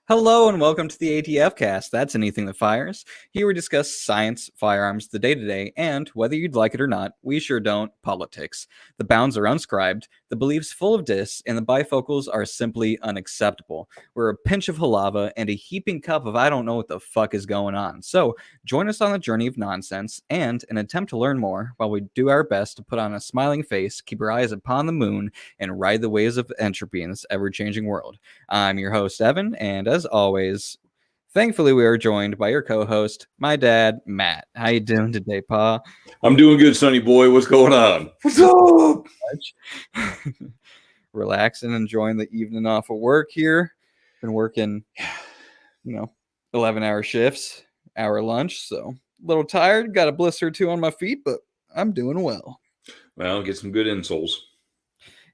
Hello and welcome to the ATF Cast. That's anything that fires. Here we discuss science, firearms, the day-to-day, and, whether you'd like it or not, we sure don't, politics. The bounds are unscribed, the beliefs full of dis, and the bifocals are simply unacceptable. We're a pinch of halava and a heaping cup of I don't know what the fuck is going on. So, join us on the journey of nonsense, and, in an attempt to learn more, while we do our best to put on a smiling face, keep our eyes upon the moon, and ride the waves of entropy in this ever-changing world. I'm your host, Evan, and as always, thankfully we are joined by your co-host, my dad, Matt. How you doing today, Pa? I'm doing good, Sonny boy. What's going on? What's up? Relaxing, enjoying the evening off of work here. Been working, 11-hour shifts, hour lunch, so a little tired. Got a blister or two on my feet, but I'm doing well. Well, get some good insoles.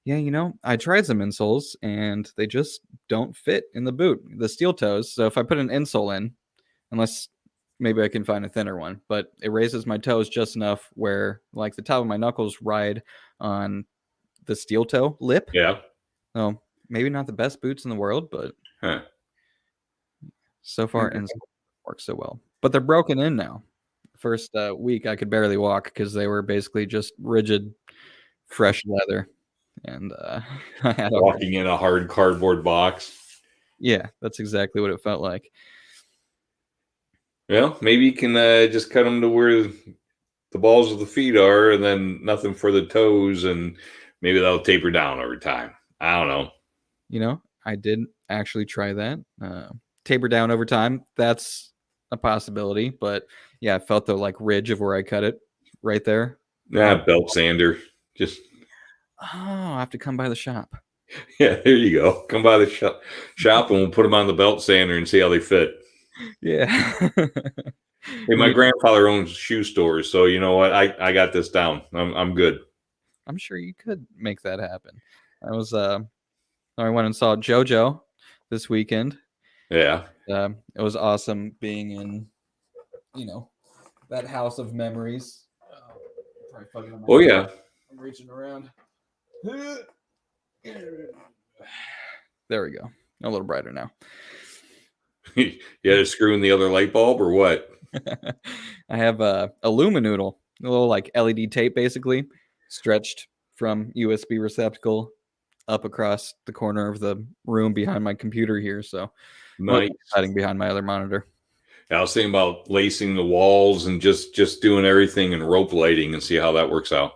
Yeah, I tried some insoles and they just don't fit in the boot, the steel toes. So if I put an insole in, unless maybe I can find a thinner one, but it raises my toes just enough where like the top of my knuckles ride on the steel toe lip. Yeah. So maybe not the best boots in the world, but so far insoles work so well. But they're broken in now. First week I could barely walk because they were basically just rigid, fresh leather. And I had walking in a hard cardboard box. Yeah, that's exactly what it felt like. Well, maybe you can just cut them to where the balls of the feet are and then nothing for the toes, and maybe that'll taper down over time. I don't know. I did actually try that. Taper down over time, that's a possibility. But yeah, I felt the ridge of where I cut it right there. Belt sander. Just... Oh, I have to come by the shop. Yeah, there you go. Come by the shop and we'll put them on the belt sander and see how they fit. Yeah. Hey, my grandfather owns shoe stores, so you know what? I got this down. I'm good. I'm sure you could make that happen. I went and saw JoJo this weekend. Yeah. It was awesome being in, that house of memories. Oh yeah. I'm reaching around. There we go. A little brighter now. You had to screw in the other light bulb or what? I have a Luminoodle, a little LED tape basically, stretched from USB receptacle up across the corner of the room behind my computer here. So nice. Hiding behind my other monitor. I was thinking about lacing the walls and just doing everything and rope lighting and see how that works out.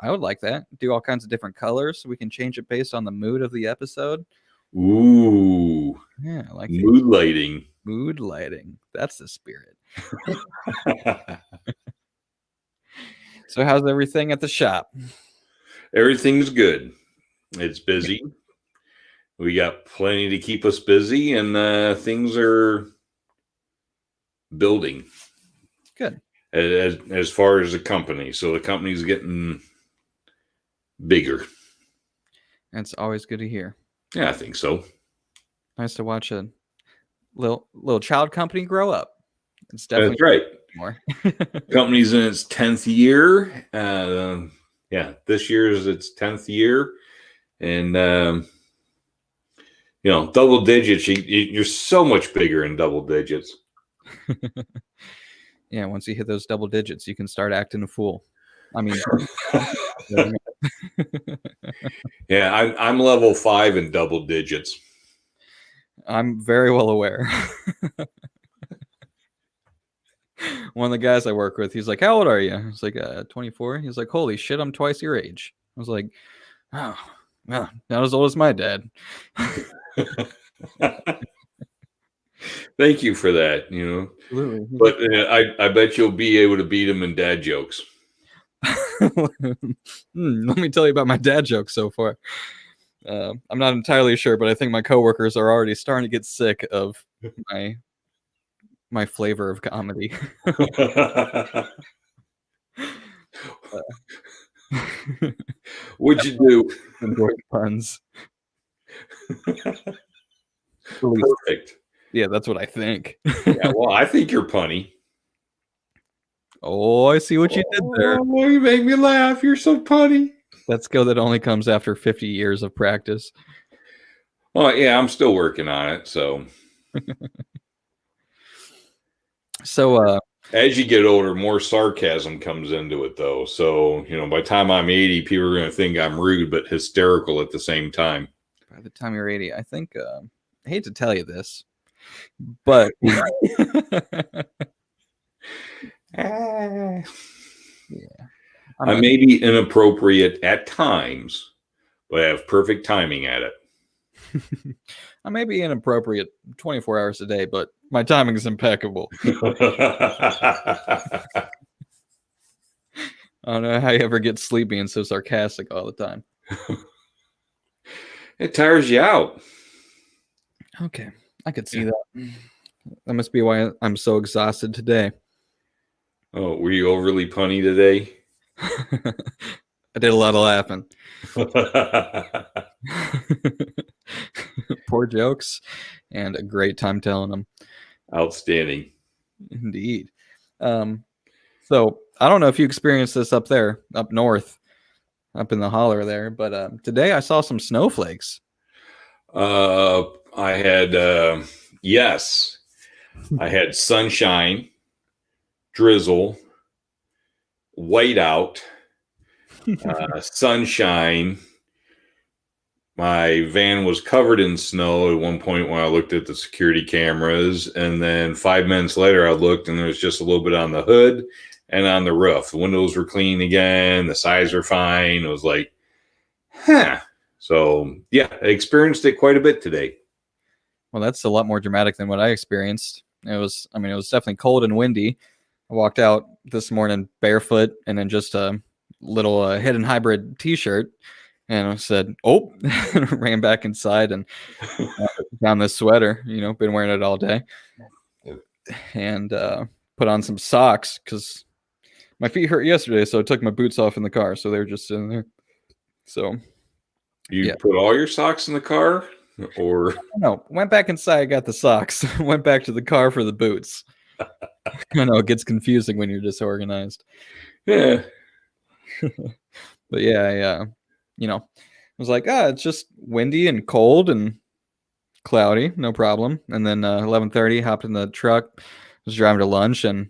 I would like that. Do all kinds of different colors so we can change it based on the mood of the episode. Ooh. Yeah, I like mood lighting. Mood lighting. That's the spirit. So how's everything at the shop? Everything's good. It's busy. We got plenty to keep us busy, and things are building. Good. As far as the company. So the company's getting bigger. That's always good to hear. Yeah, I think so. Nice to watch a little child company grow up. It's definitely that's right. More. Company's in its 10th year. This year is its 10th year, and double digits. You're so much bigger in double digits. Yeah, once you hit those double digits, you can start acting a fool. I mean, yeah, I'm level 5 in double digits. I'm very well aware. One of the guys I work with, he's like, "How old are you?" I was like, 24. He's like, "Holy shit, I'm twice your age." I was like, "Oh, well, not as old as my dad." Thank you for that. Absolutely. But I bet you'll be able to beat him in dad jokes. Let me tell you about my dad jokes so far. I'm not entirely sure, but I think my coworkers are already starting to get sick of my flavor of comedy. What'd you do? Enjoy puns. Perfect. Yeah, that's what I think. Yeah, well, I think you're punny. Oh, I see what you did there. Oh, you make me laugh. You're so punny. That skill that only comes after 50 years of practice. Well, yeah, I'm still working on it, so. So, As you get older, more sarcasm comes into it, though. So, by the time I'm 80, people are going to think I'm rude, but hysterical at the same time. by the time you're 80, I think, I hate to tell you this, but I I'm may be inappropriate at times, but I have perfect timing at it. I may be inappropriate 24 hours a day, but my timing is impeccable. I don't know how you ever get sleepy and so sarcastic all the time. It tires you out. Okay, I could see that. That must be why I'm so exhausted today. Oh, were you overly punny today? I did a lot of laughing. Poor jokes and a great time telling them. Outstanding. Indeed. So I don't know if you experienced this up there, up north, up in the holler there, but today I saw some snowflakes. I had, yes, I had sunshine, drizzle, whiteout, sunshine. My van was covered in snow at one point when I looked at the security cameras. And then 5 minutes later, I looked and there was just a little bit on the hood and on the roof. The windows were clean again. The sides were fine. It was like, huh. So, yeah, I experienced it quite a bit today. Well, that's a lot more dramatic than what I experienced. It was definitely cold and windy. I walked out this morning barefoot and in just a little hidden hybrid t-shirt. And I said, oh, ran back inside and found this sweater, been wearing it all day. And put on some socks because my feet hurt yesterday. So I took my boots off in the car. So they were just sitting there. So you put all your socks in the car? Or no, went back inside, got the socks, went back to the car for the boots. I know it gets confusing when you're disorganized. Yeah. But yeah, I was like, it's just windy and cold and cloudy, no problem. And then 11:30, hopped in the truck, was driving to lunch, and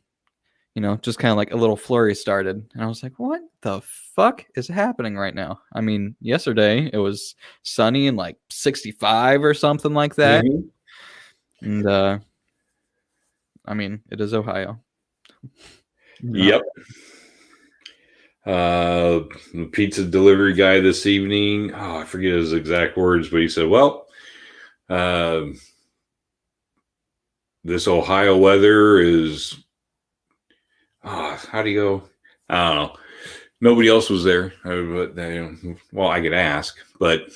just kind of like a little flurry started. And I was like, what the fuck is happening right now? I mean, yesterday it was sunny and like 65 or something like that. Mm-hmm. And I mean, it is Ohio. Yep. The pizza delivery guy this evening, I forget his exact words, but he said, well, this Ohio weather is, how do you go? I don't know. Nobody else was there, but well, I could ask, but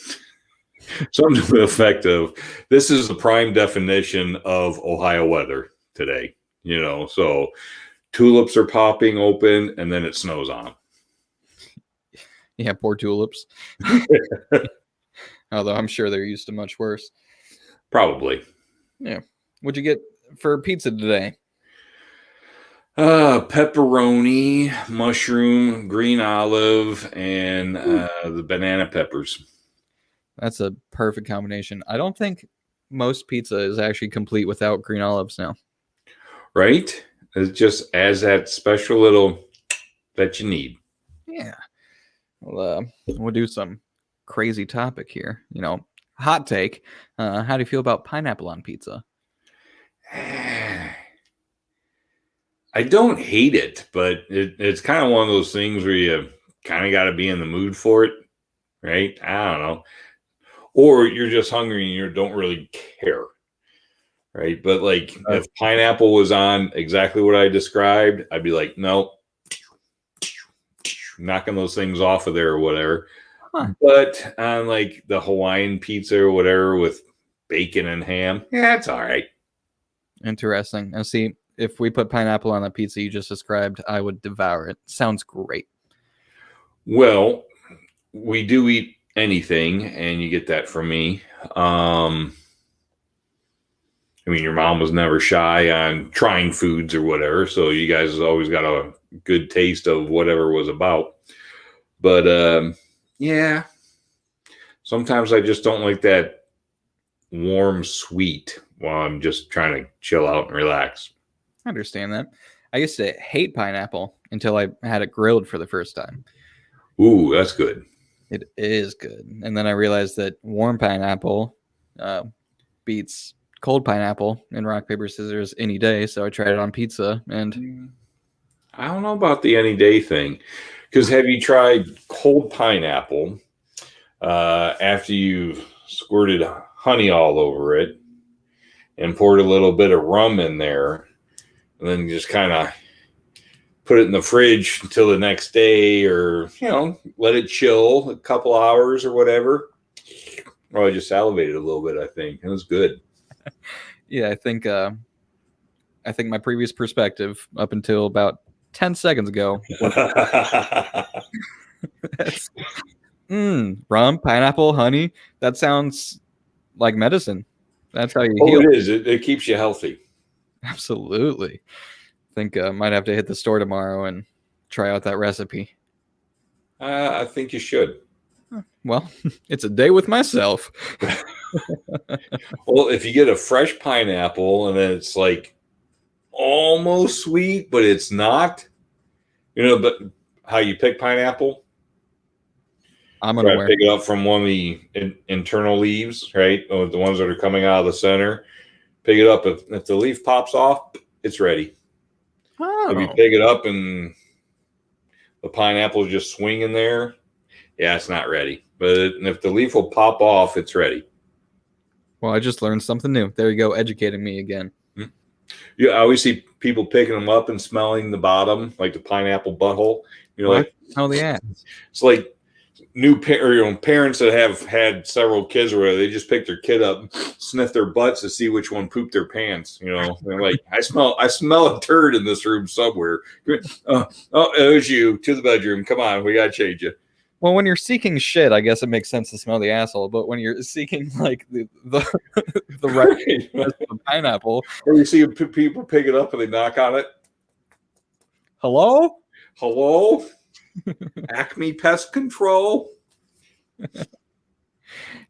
something to the effect of, this is the prime definition of Ohio weather today, so tulips are popping open and then it snows on them. Yeah, poor tulips. Although I'm sure they're used to much worse. Probably. Yeah. What'd you get for pizza today? Pepperoni, mushroom, green olive, and the banana peppers. That's a perfect combination. I don't think most pizza is actually complete without green olives now. Right? It just adds that special little that you need. Yeah. Well, we'll do some crazy topic here. Hot take. How do you feel about pineapple on pizza? I don't hate it, but it's kind of one of those things where you kind of got to be in the mood for it, right? I don't know. Or you're just hungry and you don't really care, right? But like if pineapple was on exactly what I described, I'd be like, no, knocking those things off of there or whatever. Huh. But on like the Hawaiian pizza or whatever with bacon and ham, yeah, it's all right. Interesting. Now, see, if we put pineapple on the pizza you just described, I would devour it. Sounds great. Well, we do eat anything, and you get that from me. I mean, your mom was never shy on trying foods or whatever, so you guys always got a good taste of whatever it was about. But yeah, sometimes I just don't like that warm sweet while I'm just trying to chill out and relax. I understand that. I used to hate pineapple until I had it grilled for the first time. Ooh, that's good. It is good. And then I realized that warm pineapple beats cold pineapple in rock, paper, scissors any day. So I tried it on pizza and I don't know about the any day thing. Because have you tried cold pineapple after you've squirted honey all over it and poured a little bit of rum in there, and then just kind of put it in the fridge until the next day, or let it chill a couple hours or whatever? Oh, I just salivated a little bit. I think it was good. Yeah, I think my previous perspective up until about 10 seconds ago was rum, pineapple, honey. That sounds like medicine. That's how you heal. It is. It keeps you healthy. Absolutely. I think I might have to hit the store tomorrow and try out that recipe. I think you should. Well, it's a day with myself. Well, if you get a fresh pineapple and then it's like almost sweet, but it's not, but how you pick pineapple? I'm Try to unaware. pick it up from one of the internal leaves, right? The ones that are coming out of the center. Pick it up. If the leaf pops off, it's ready. Oh. If you pick it up and the pineapple is just swinging there, yeah, it's not ready. But if the leaf will pop off, it's ready. Well, I just learned something new. There you go, educating me again. Yeah, I always see people picking them up and smelling the bottom, like the pineapple butthole. Like, oh, yeah. It's like parents that have had several kids or whatever, they just pick their kid up, sniff their butts to see which one pooped their pants. They're like, I smell a turd in this room somewhere. Oh, it was you. To the bedroom. Come on, we gotta change you. Well, when you're seeking shit, I guess it makes sense to smell the asshole. But when you're seeking like the right the pineapple, or you see people pick it up and they knock on it. Hello? Acme Pest Control.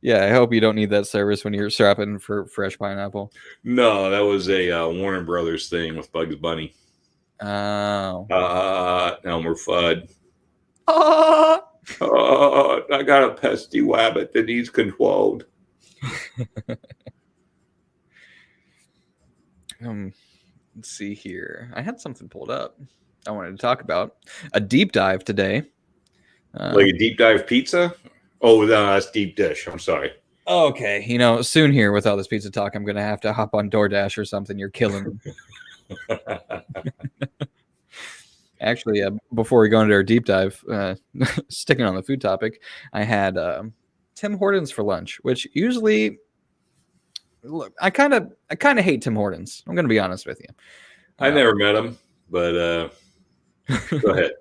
Yeah, I hope you don't need that service when you're shopping for fresh pineapple. No, that was a Warner Brothers thing with Bugs Bunny. Oh. Elmer Fudd. I got a pesky wabbit that needs controlled. Let's see here. I had something pulled up I wanted to talk about. A deep dive today. Like a deep dive pizza? Oh, no, that's deep dish. I'm sorry. Okay. Soon here with all this pizza talk, I'm going to have to hop on DoorDash or something. You're killing me. Actually, before we go into our deep dive, sticking on the food topic, I had Tim Hortons for lunch, which usually, look, I kind of hate Tim Hortons. I'm going to be honest with you. I never met him, but go ahead.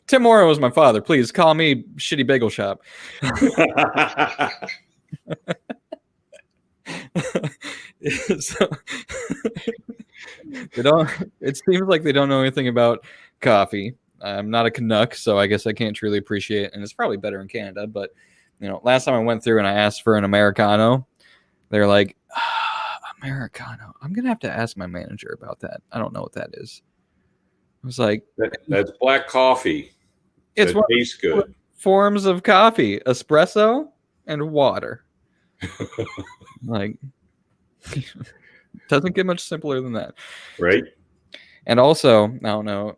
Tim Mora was my father. Please call me Shitty Bagel Shop. So, it seems like they don't know anything about coffee. I'm not a Canuck, so I guess I can't truly appreciate it. And it's probably better in Canada. But, last time I went through and I asked for an Americano, they're like, Americano. I'm going to have to ask my manager about that. I don't know what that is. I was like, that's black coffee. It's one tastes good. Forms of coffee, espresso and water. Like, doesn't get much simpler than that. Right. And also, I don't know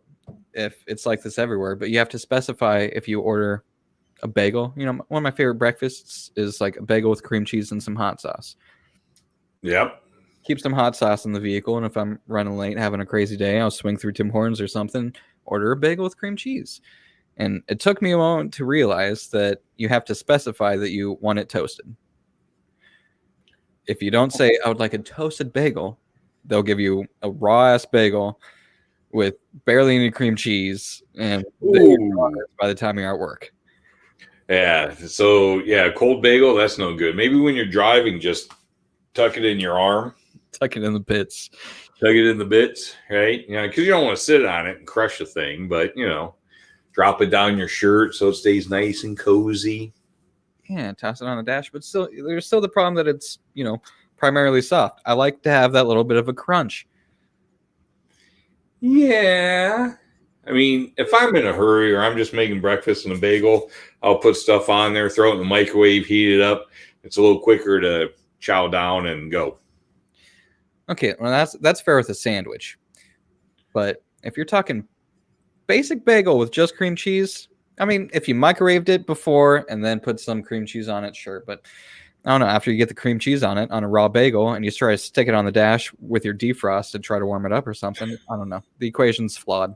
if it's like this everywhere, but you have to specify if you order a bagel. One of my favorite breakfasts is like a bagel with cream cheese and some hot sauce. Yep. Keep some hot sauce in the vehicle, and if I'm running late, having a crazy day, I'll swing through Tim Hortons or something, order a bagel with cream cheese. And it took me a moment to realize that you have to specify that you want it toasted. If you don't say, I would like a toasted bagel, they'll give you a raw-ass bagel with barely any cream cheese, and by the time you're at work. Yeah, so, cold bagel, that's no good. Maybe when you're driving, just tuck it in your arm. Tuck it in the bits. Tuck it in the bits, right? Because you don't want to sit on it and crush the thing, but, drop it down your shirt so it stays nice and cozy. Yeah, toss it on the dash. But still, there's still the problem that it's, primarily soft. I like to have that little bit of a crunch. Yeah. I mean, if I'm in a hurry or I'm just making breakfast and a bagel, I'll put stuff on there, throw it in the microwave, heat it up. It's a little quicker to chow down and go. Okay, well that's fair with a sandwich. But if you're talking basic bagel with just cream cheese, I mean, if you microwaved it before and then put some cream cheese on it, sure. But I don't know, after you get the cream cheese on it on a raw bagel and you try to stick it on the dash with your defrost and try to warm it up or something, I don't know. The equation's flawed.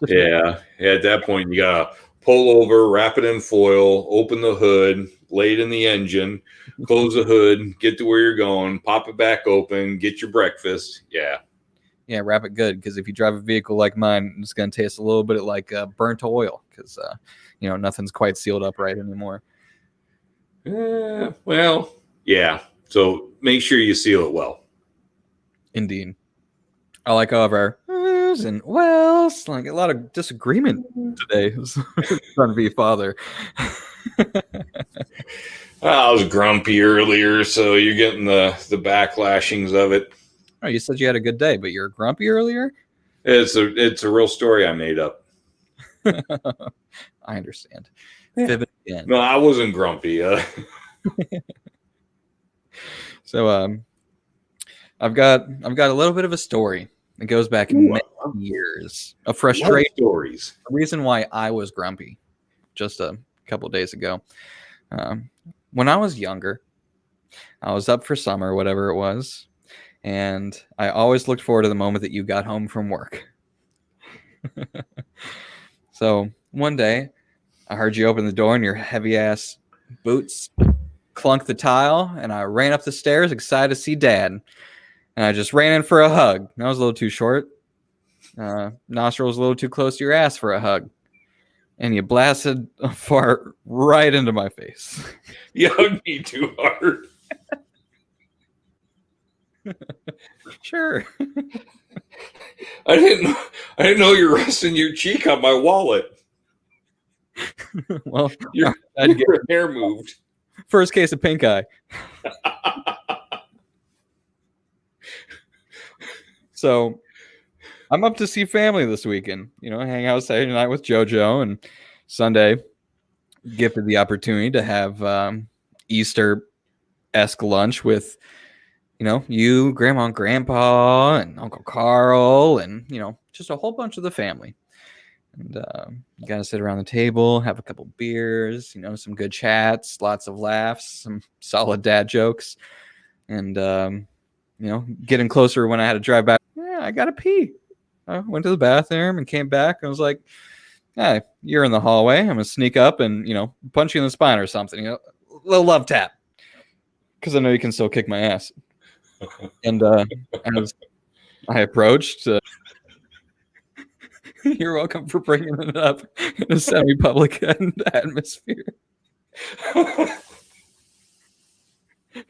Yeah. At that point, you got to pull over, wrap it in foil, open the hood, lay it in the engine, close the hood, get to where you're going, pop it back open, get your breakfast. Yeah. Yeah, wrap it good, because if you drive a vehicle like mine, it's going to taste a little bit like burnt oil, because nothing's quite sealed up right anymore. Well, yeah. So make sure you seal it well. Indeed. I like all of our and wells, like a lot of disagreement today. Trying to be a father. I was grumpy earlier, so you're getting the backlashings of it. Oh, you said you had a good day, but you're grumpy earlier? It's a real story I made up. I understand. Vivid again. No, I wasn't grumpy. So I've got a little bit of a story. It goes back many years of frustration. Stories. The reason why I was grumpy just a couple days ago. When I was younger, I was up for summer, whatever it was, and I always looked forward to the moment that you got home from work. So one day, I heard you open the door and your heavy-ass boots clunk the tile, and I ran up the stairs excited to see Dad. And I just ran in for a hug. That was a little too short. Nostril was a little too close to your ass for a hug. And you blasted a fart right into my face. You hugged me too hard. Sure. I didn't know you were resting your cheek on my wallet. Well, your hair moved. First case of pink eye. So I'm up to see family this weekend, hang out Saturday night with JoJo, and Sunday gifted the opportunity to have Easter-esque lunch with, you, Grandma and Grandpa, and Uncle Carl, and, just a whole bunch of the family. And you got to sit around the table, have a couple beers, some good chats, lots of laughs, some solid dad jokes, and, getting closer when I had to drive back. Yeah, I got to pee. I went to the bathroom and came back and was like, hey, you're in the hallway. I'm going to sneak up and, punch you in the spine or something. A little love tap. Because I know you can still kick my ass. And as I approached, you're welcome for bringing it up in a semi-public atmosphere.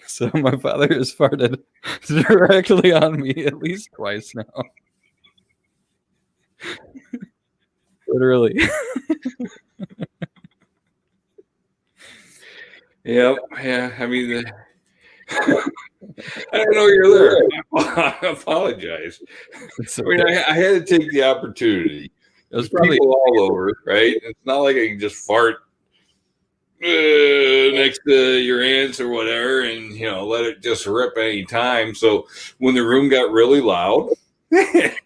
So my father has farted directly on me at least twice now. Literally. Yep. Yeah. I mean, I didn't know you're there. I apologize. Okay. I had to take the opportunity. There's people all over, right? It's not like I can just fart next to your aunts or whatever and let it just rip any time. So when the room got really loud, just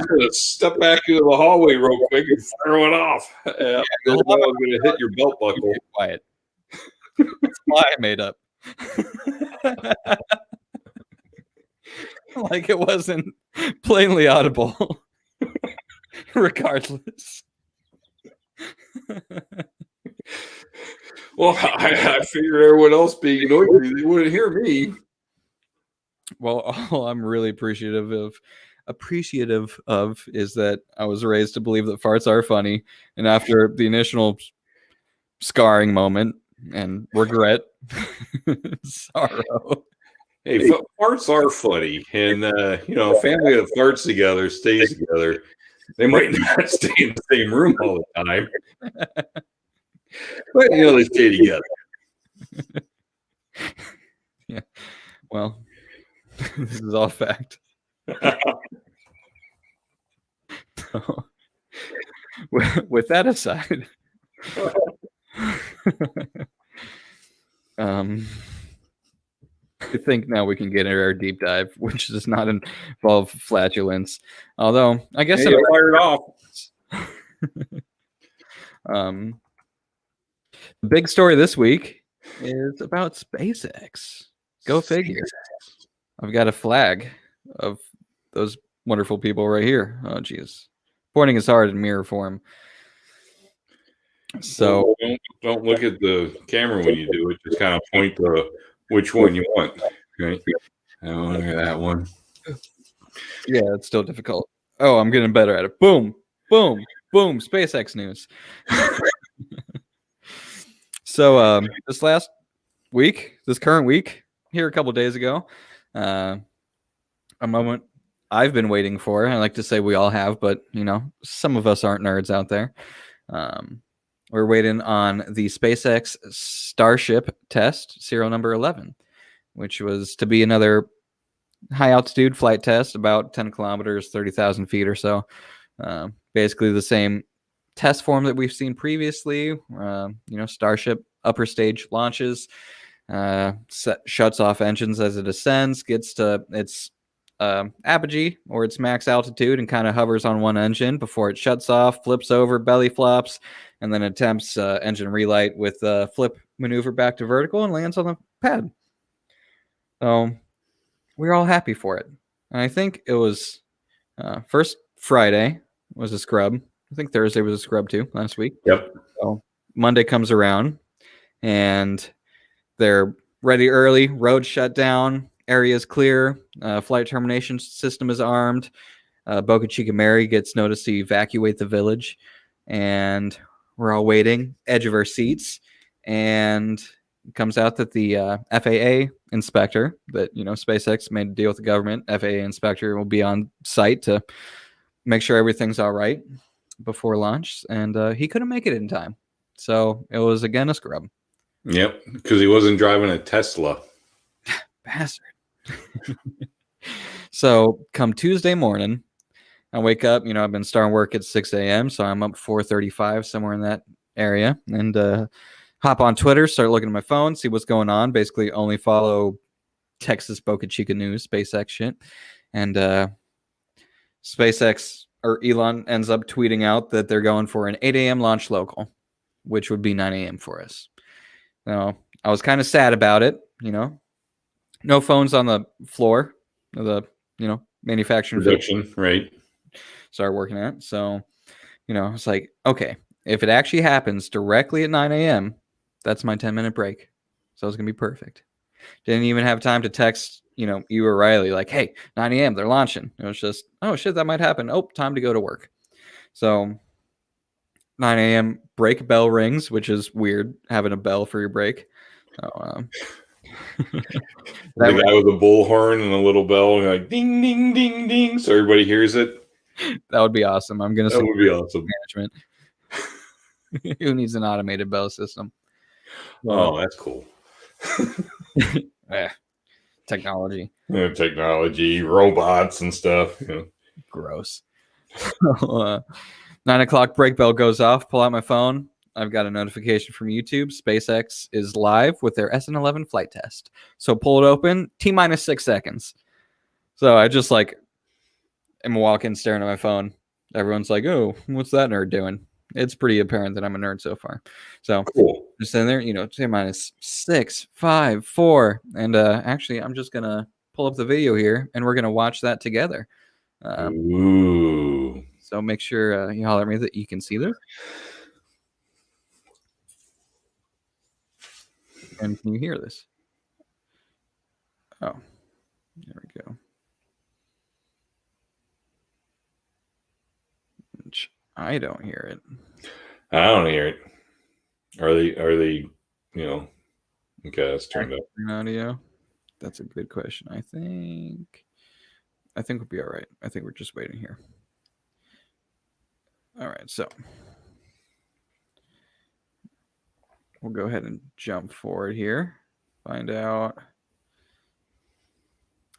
gonna step back into the hallway real quick and fire one off. I'm gonna hit your belt buckle. Quiet. That's why I made up. Like it wasn't plainly audible. Regardless. Well, I figured everyone else being noisy, they wouldn't hear me. Well, all I'm really appreciative of is that I was raised to believe that farts are funny, and after the initial scarring moment and regret, sorrow. Hey, farts are funny, and a family that farts together stays together. They might not stay in the same room all the time, but they stay together. Yeah. Well, this is all fact. So, with that aside, um, I think now we can get into our deep dive, which does not involve flatulence. Although, I guess Hey, fire it off. the big story this week is about SpaceX. Go figure. I've got a flag of those wonderful people right here. Oh, geez. Pointing his heart in mirror form. So, don't look at the camera when you do it. Just kind of point to which one you want. Right? I want that one. yeah, it's still difficult. Oh, I'm getting better at it. Boom, boom, boom. SpaceX news. So, this current week, here a couple days ago, a moment I've been waiting for. I like to say we all have, but some of us aren't nerds out there. We're waiting on the SpaceX Starship test, serial number 11, which was to be another high altitude flight test, about 10 kilometers, 30,000 feet or so. Basically the same test form that we've seen previously. Starship upper stage launches, shuts off engines as it ascends, gets to its apogee or its max altitude, and kind of hovers on one engine before it shuts off, flips over, belly flops, and then attempts engine relight with a flip maneuver back to vertical and lands on the pad. So we're all happy for it. And I think it was first Friday was a scrub. I think Thursday was a scrub too last week. Yep. So Monday comes around and they're ready early, road shut down, areas clear, flight termination system is armed. Boca Chica Mary gets notice to evacuate the village, and we're all waiting, edge of our seats, and it comes out that the FAA inspector that SpaceX made a deal with the government, FAA inspector will be on site to make sure everything's all right before launch, and he couldn't make it in time, so it was again a scrub. Yep, because he wasn't driving a Tesla. Bastard. So come Tuesday morning, I wake up, I've been starting work at 6 a.m., so I'm up 4:35, somewhere in that area, and hop on Twitter, start looking at my phone, see what's going on. Basically only follow Texas Boca Chica news, SpaceX shit. And SpaceX or Elon ends up tweeting out that they're going for an 8 a.m. launch local, which would be 9 a.m. for us. Now, I was kind of sad about it, No phones on the floor of the, manufacturing Production, right? Started working at. So, it's like, okay, if it actually happens directly at 9 a.m., that's my 10-minute break. So it's going to be perfect. Didn't even have time to text, you or Riley, like, hey, 9 a.m., they're launching. It was just, oh, shit, that might happen. Oh, time to go to work. So 9 a.m. break bell rings, which is weird, having a bell for your break. So, the guy with a bullhorn and a little bell, like ding, ding, ding, ding, so everybody hears it. That would be awesome. I'm going to That would be awesome. Management. Who needs an automated bell system? Oh, that's cool. Technology. Technology, robots and stuff. Gross. 9 o'clock break bell goes off. Pull out my phone. I've got a notification from YouTube. SpaceX is live with their SN11 flight test. So pull it open. T-minus 6 seconds. So I just am walking, staring at my phone. Everyone's like, oh, what's that nerd doing? It's pretty apparent that I'm a nerd so far. So cool. Just in there, T-minus 6, 5, 4. And actually, I'm just going to pull up the video here, and we're going to watch that together. Ooh. So make sure you holler at me that you can see this. And can you hear this? Oh, there we go. I don't hear it. I don't hear it. Are they, okay, that's turned up. Audio? That's a good question. I think we'll be all right. I think we're just waiting here. All right, so we'll go ahead and jump forward here. find out.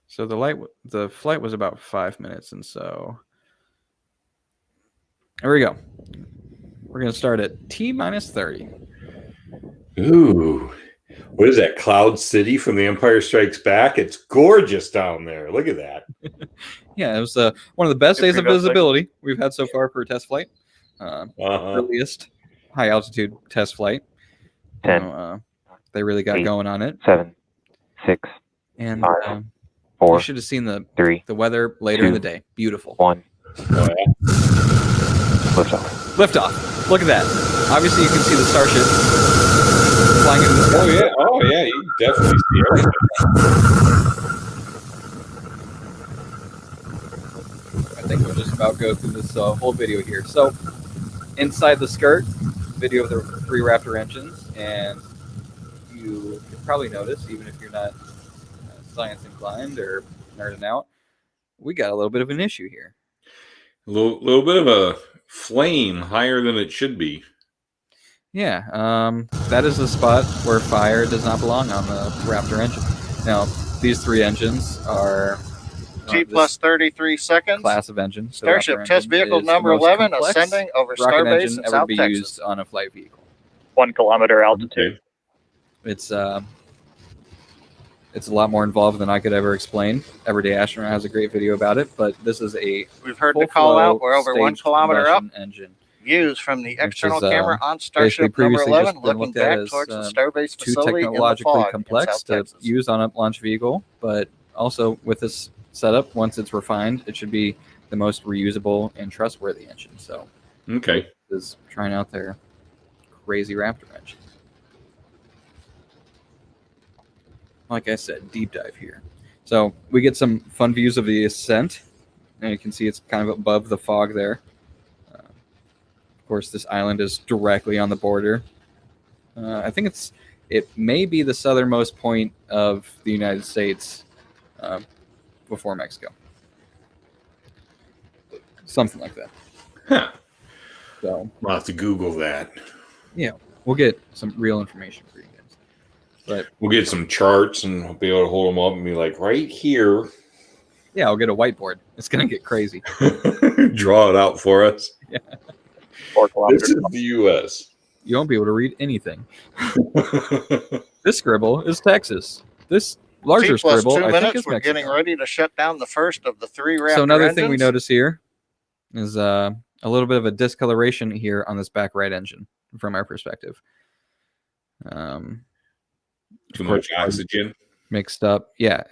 So the flight was about 5 minutes, and so there we go. We're gonna start at T minus 30. Ooh. What is that? Cloud City from The Empire Strikes Back? It's gorgeous down there. Look at that. Yeah, it was one of the best days of visibility we've had so far for a test flight. Earliest high altitude test flight. 10. They really got 8, going on it. 7, 6, And 5, 4. you should have seen the 3. The weather later 2, in the day. Beautiful. 1. Oh, yeah. Liftoff. Liftoff. Look at that. Obviously, you can see the Starship flying into the sky. Oh yeah. Oh yeah. You definitely see everything. I think we'll just about go through this whole video here. So, inside the skirt, video of the 3 Raptor engines, and you can probably notice, even if you're not science inclined or nerding out, we got a little bit of an issue here. A little bit of a flame higher than it should be. Yeah, that is the spot where fire does not belong on the Raptor engine. Now, these 3 engines are T plus 33 seconds. Class of engine. The Starship Raptor test engine vehicle is number the most 11 complex ascending over rocket Starbase engine in ever South be Texas. used on a flight vehicle. 1 kilometer altitude. Okay. It's a lot more involved than I could ever explain. Everyday Astronaut has a great video about it, but this is a We've heard the call out. We're over 1 staged kilometer up. combustion engine. Views from the external is, camera on Starship basically number previously just 11 been looking looked at back as, towards the Starbase too facility in the technologically fog complex in South to Texas. use on a launch vehicle, but also with this setup, once it's refined, it should be the most reusable and trustworthy engine. So, Okay. is trying out their crazy Raptor engine. Like I said, deep dive here. So we get some fun views of the ascent, and you can see it's kind of above the fog there. Of course, this island is directly on the border. I think it may be the southernmost point of the United States before Mexico. Something like that. Huh. So I'll have to Google that. yeah, we'll get some real information for you guys. But We'll get some charts and we'll be able to hold them up and be like, right here. yeah, I'll get a whiteboard. It's gonna get crazy. Draw it out for us. Yeah. 4 kilometers. This is the U.S. You won't be able to read anything. This scribble is Texas. This larger T plus scribble, 2 I think, minutes. is We're Mexico. getting ready to shut down the first of the 3 Raptor So another engines. thing we notice here is a little bit of a discoloration here on this back right engine from our perspective. Too much oxygen. Mixed up. Yeah,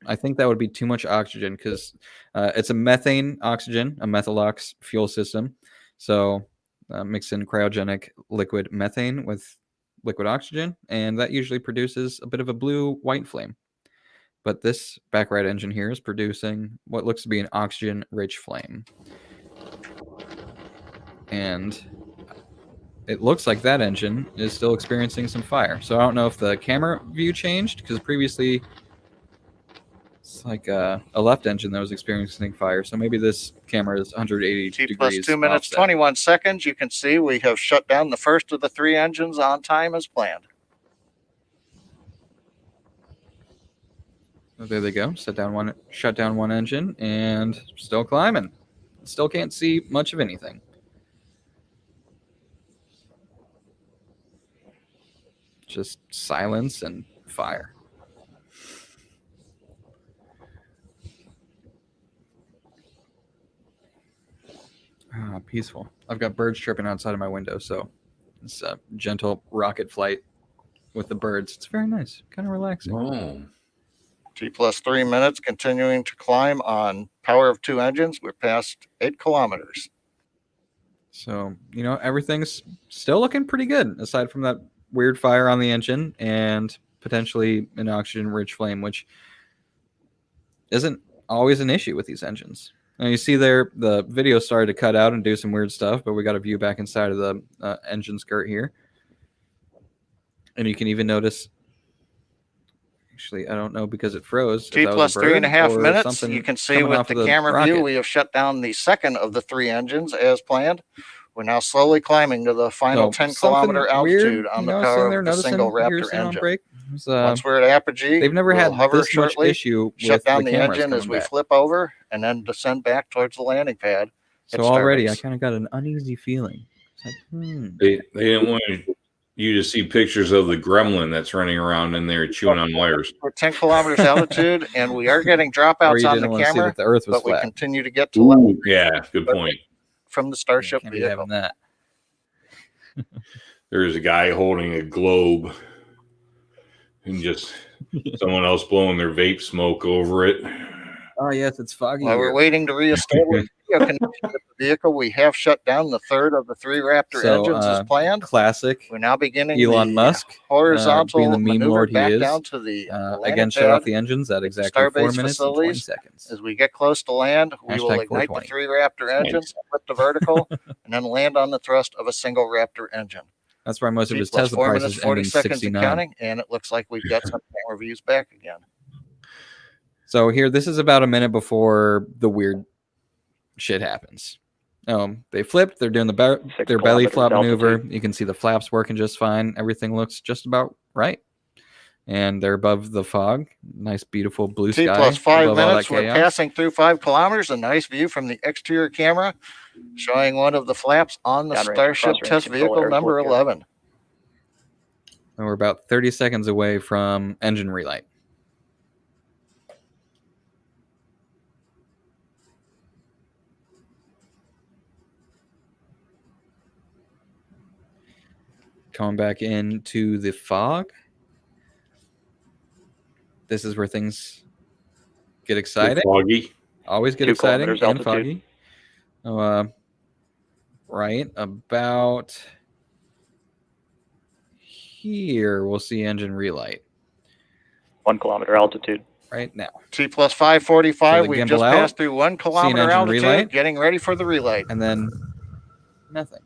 I think that would be too much oxygen because it's a methane oxygen, a methalox fuel system. So mix in cryogenic liquid methane with liquid oxygen, and that usually produces a bit of a blue-white flame. But this back right engine here is producing what looks to be an oxygen-rich flame. And it looks like that engine is still experiencing some fire. So I don't know if the camera view changed, because previously it's like a left engine that was experiencing fire. So maybe this camera is 180 T plus degrees 2 minutes, offset. 21 seconds. You can see we have shut down the first of the 3 engines on time as planned. Oh, there they go. Shut down one engine, and still climbing. Still can't see much of anything. Just silence and fire. Ah, peaceful. I've got birds chirping outside of my window, so it's a gentle rocket flight with the birds. It's very nice, kind of relaxing. Oh. T plus 3 minutes, continuing to climb on power of 2 engines. We're past 8 kilometers. So, everything's still looking pretty good, aside from that weird fire on the engine and potentially an oxygen-rich flame, which isn't always an issue with these engines. Now, you see there, the video started to cut out and do some weird stuff, but we got a view back inside of the engine skirt here. And you can even notice, actually, I don't know because it froze. T plus 3.5 minutes. You can see with the camera view, we have shut down the second of the 3 engines as planned. We're now slowly climbing to the final 10-kilometer altitude on the power of the single Raptor engine. Once we're at apogee, they've never had hover this much shortly, issue shut with down the the cameras engine as coming we back. flip over, and then descend back towards the landing pad. So already I kind of got an uneasy feeling. It's like, They didn't want you to see pictures of the gremlin that's running around in there chewing on wires. We're 10 kilometers altitude, and we are getting dropouts on the camera, the Earth was but flat. we continue to get to Ooh, yeah, good point. From the Starship Can't be vehicle. having that. There's a guy holding a globe and just someone else blowing their vape smoke over it. Oh, yes, it's foggy. While we're waiting to reestablish video connection with the vehicle, we have shut down the third of the 3 Raptor engines as planned. Classic. We're now beginning Elon Musk, horizontal being the meme maneuver lord he back is. down to the Again, shut off the engines at exactly 4 minutes and 20 seconds. As we get close to land, we will ignite the 3 Raptor engines, flip to vertical, and then land on the thrust of a single Raptor engine. That's why most of his Tesla prices end in 69. Counting, and it looks like we've got some camera views back again. So here, this is about a minute before the weird shit happens. They flipped. They're doing their belly flap maneuver. You can see the flaps working just fine. Everything looks just about right. And they're above the fog. Nice, beautiful blue sky. Plus 5 minutes. We're passing through 5 kilometers. A nice view from the exterior camera, showing one of the flaps on the Starship test vehicle number 11. And we're about 30 seconds away from engine relight. Coming back into the fog. This is where things get exciting. Foggy. Always get exciting and foggy. Right about here, we'll see engine relight. 1 kilometer altitude. Right now. T plus 545. So we've just passed through 1 kilometer altitude, relight, getting ready for the relight. And then nothing.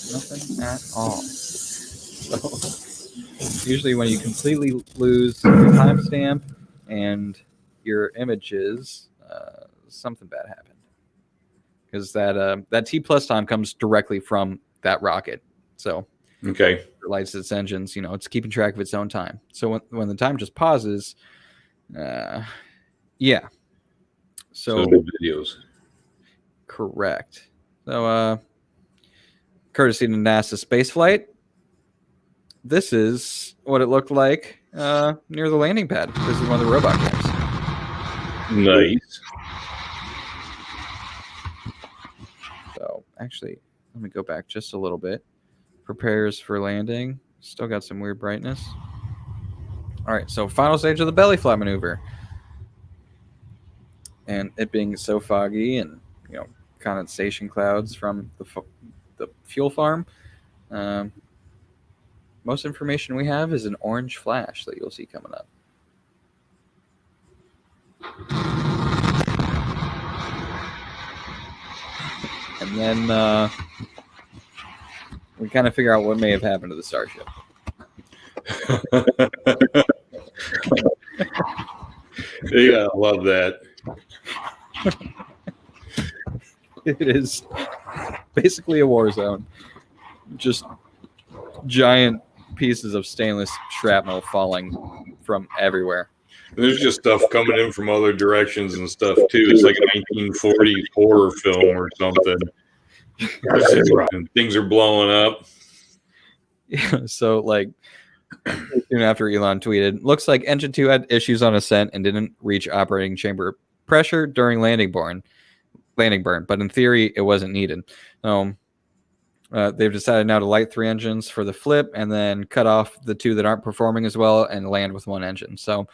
Nothing at all. So usually when you completely lose your timestamp and your images, something bad happened. Because that T plus time comes directly from that rocket. So okay, it lights its engines, it's keeping track of its own time. So when the time just pauses, yeah. So videos. Correct. So courtesy to NASA spaceflight, this is what it looked like near the landing pad. This is one of the robot cams. Nice. So actually, let me go back just a little bit. Prepares for landing. Still got some weird brightness. All right, so final stage of the belly flap maneuver. And it being so foggy and, condensation clouds from the fuel farm, most information we have is an orange flash that you'll see coming up. And then we kind of figure out what may have happened to the Starship. Yeah, I love that. It is basically a war zone. Just giant pieces of stainless shrapnel falling from everywhere. There's just stuff coming in from other directions and stuff too. It's like a 1940s horror film or something. And things are blowing up. Yeah, so soon after Elon tweeted, looks like engine 2 had issues on ascent and didn't reach operating chamber pressure during landing burn, but in theory it wasn't needed. They've decided now to light 3 engines for the flip and then cut off the 2 that aren't performing as well and land with 1 engine. So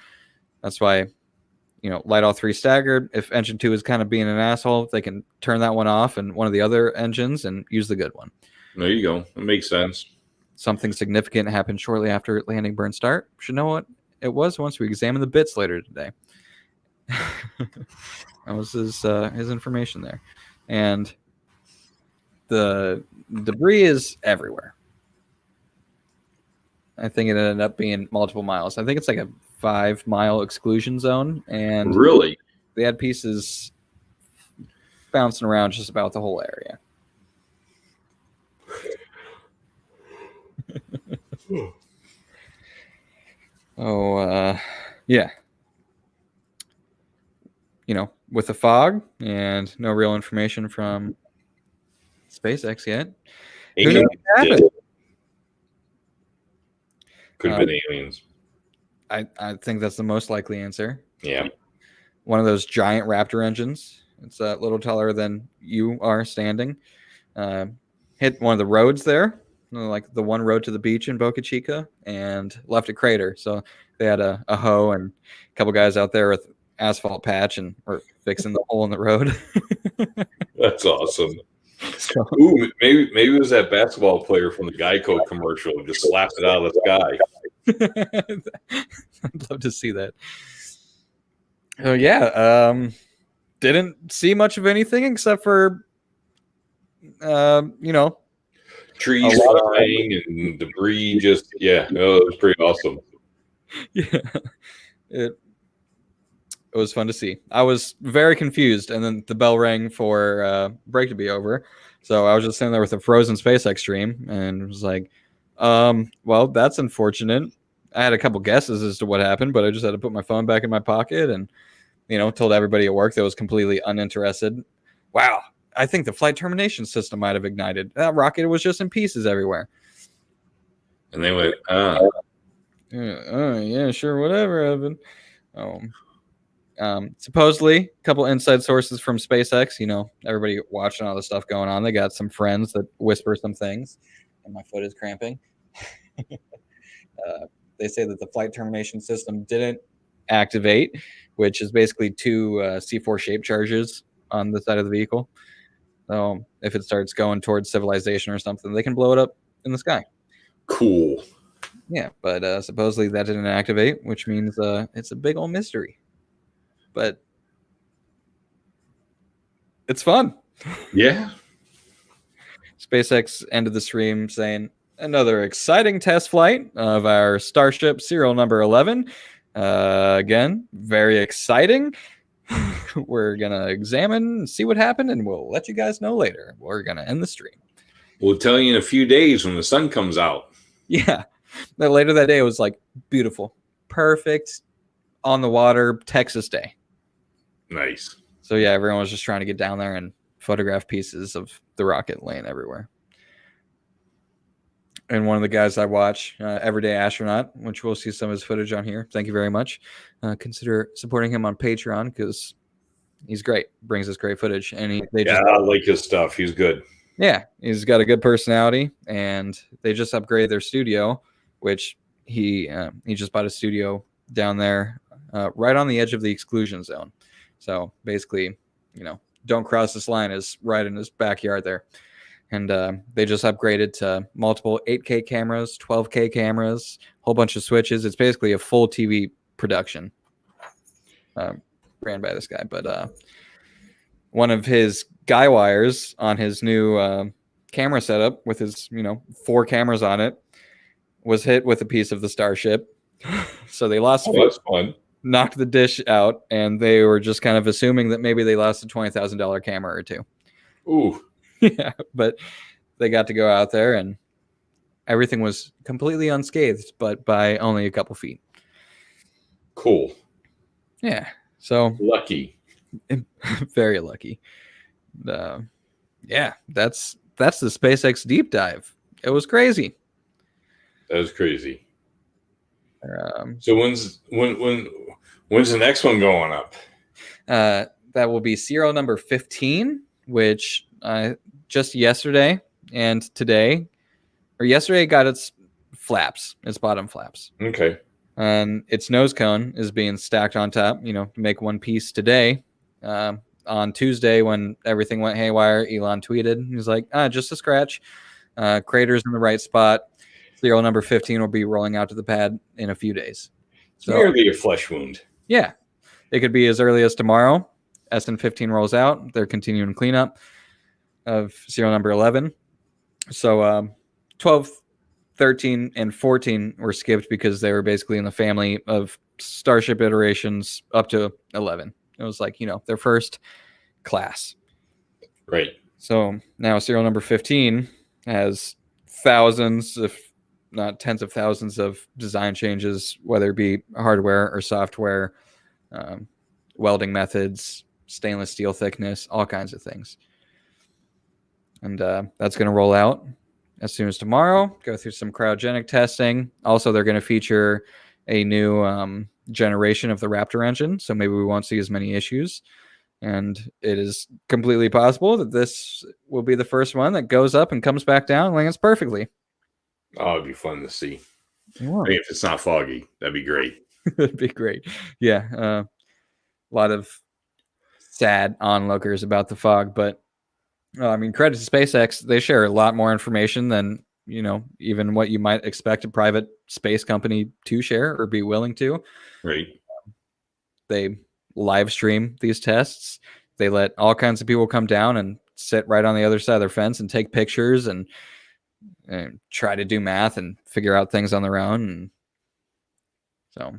that's why, light all 3 staggered. If engine 2 is kind of being an asshole, they can turn that one off and one of the other engines and use the good one. There you go. It makes sense. Something significant happened shortly after landing burn start. Should know what it was once we examine the bits later today. That was his information there. And the debris is everywhere. I think it ended up being multiple miles. I think it's like a 5-mile exclusion zone. And really, they had pieces bouncing around just about the whole area. Yeah. With the fog and no real information from SpaceX yet. Who knows what happened? Could have been aliens. I think that's the most likely answer. Yeah. One of those giant Raptor engines. It's a little taller than you are standing. Hit one of the roads there, like the one road to the beach in Boca Chica, and left a crater. So they had a hoe and a couple guys out there with asphalt patch and were fixing the hole in the road. That's awesome. Ooh, maybe it was that basketball player from the Geico commercial just slapped it out of the sky. I'd love to see that. Oh yeah, didn't see much of anything except for trees flying and debris. It was pretty awesome. Yeah, it was fun to see. I was very confused, and then the bell rang for break to be over. So I was just sitting there with a frozen SpaceX stream, and was like, well, that's unfortunate. I had a couple guesses as to what happened, but I just had to put my phone back in my pocket and, told everybody at work that was completely uninterested. Wow, I think the flight termination system might have ignited. That rocket was just in pieces everywhere. And they went, yeah, sure, whatever, Evan. Supposedly, a couple inside sources from SpaceX, everybody watching all the stuff going on. They got some friends that whisper some things, and my foot is cramping. They say that the flight termination system didn't activate, which is basically two C4 shaped charges on the side of the vehicle. So if it starts going towards civilization or something, they can blow it up in the sky. Cool. Yeah, but supposedly that didn't activate, which means it's a big old mystery. But it's fun. Yeah. SpaceX ended the stream saying, another exciting test flight of our Starship serial number 11. Again, very exciting. We're going to examine and see what happened, and we'll let you guys know later. We're going to end the stream. We'll tell you in a few days when the sun comes out. Yeah. Then later that day, it was like beautiful, perfect, on the water, Texas day. Nice. So yeah, everyone was just trying to get down there and photograph pieces of the rocket laying everywhere. And one of the guys I watch, Everyday Astronaut, which we'll see some of his footage on here. Thank you very much. Consider supporting him on Patreon because he's great. Brings us great footage. And I like his stuff. He's good. Yeah, he's got a good personality. And they just upgraded their studio, which he just bought a studio down there right on the edge of the exclusion zone. So basically, don't cross this line is right in his backyard there. And they just upgraded to multiple 8K cameras, 12K cameras, a whole bunch of switches. It's basically a full TV production ran by this guy. But one of his guy wires on his new camera setup with his, 4 cameras on it was hit with a piece of the Starship. So they lost. Oh, that's fun. Knocked the dish out, and they were just kind of assuming that maybe they lost a $20,000 camera or two. Ooh. Yeah, but they got to go out there, and everything was completely unscathed, but by only a couple feet. Cool. Yeah, so lucky. Very lucky. Yeah, that's the SpaceX deep dive. It was crazy. That was crazy. So when's the next one going up? That will be serial number 15, which just yesterday and today, or yesterday, got its flaps, its bottom flaps. Okay. And its nose cone is being stacked on top, to make one piece today. On Tuesday, when everything went haywire, Elon tweeted, he's like, just a scratch. Crater's in the right spot. Serial number 15 will be rolling out to the pad in a few days. So, merely a flesh wound. Yeah. It could be as early as tomorrow. SN15 rolls out. They're continuing cleanup of serial number 11. So 12, 13, and 14 were skipped because they were basically in the family of Starship iterations up to 11. It was like, their first class. Right. So now serial number 15 has thousands, if tens of thousands of design changes, whether it be hardware or software, welding methods, stainless steel thickness, all kinds of things. And that's going to roll out as soon as tomorrow, go through some cryogenic testing. Also, they're going to feature a new generation of the Raptor engine, so maybe we won't see as many issues. And it is completely possible that this will be the first one that goes up and comes back down and lands perfectly. Oh, it'd be fun to see. I mean, if it's not foggy, that'd be great. That'd be great. Yeah. A lot of sad onlookers about the fog, but I mean, credit to SpaceX. They share a lot more information than, even what you might expect a private space company to share or be willing to. Right. They live stream these tests. They let all kinds of people come down and sit right on the other side of their fence and take pictures and try to do math and figure out things on their own. And so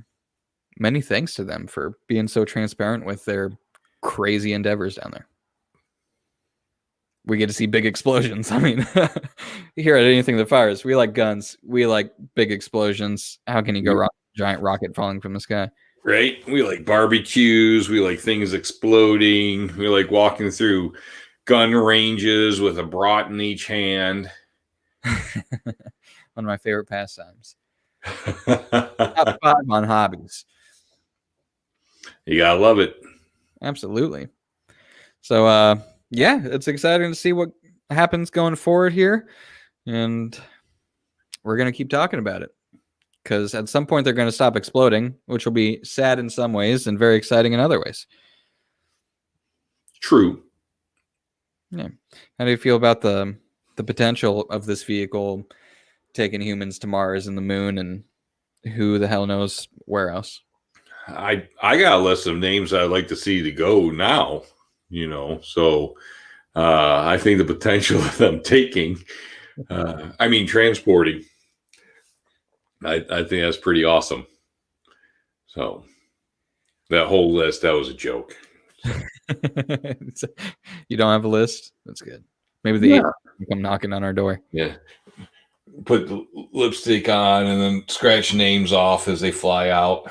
many thanks to them for being so transparent with their crazy endeavors down there. We get to see big explosions. I mean, here at Anything That Fires, we like guns. We like big explosions. How can you go wrong with a giant rocket falling from the sky? Right. We like barbecues. We like things exploding. We like walking through gun ranges with a brat in each hand. One of my favorite pastimes. Top 5 on hobbies. You gotta love it. Absolutely. So, yeah, it's exciting to see what happens going forward here. And we're going to keep talking about it. Because at some point they're going to stop exploding, which will be sad in some ways and very exciting in other ways. True. Yeah. How do you feel about the potential of this vehicle taking humans to Mars and the moon and who the hell knows where else? I got a list of names I'd like to see to go now, so I think the potential of them transporting, I think that's pretty awesome. So that whole list, that was a joke. You don't have a list? That's good. Maybe the ATF come knocking on our door. Yeah. Put the lipstick on and then scratch names off as they fly out.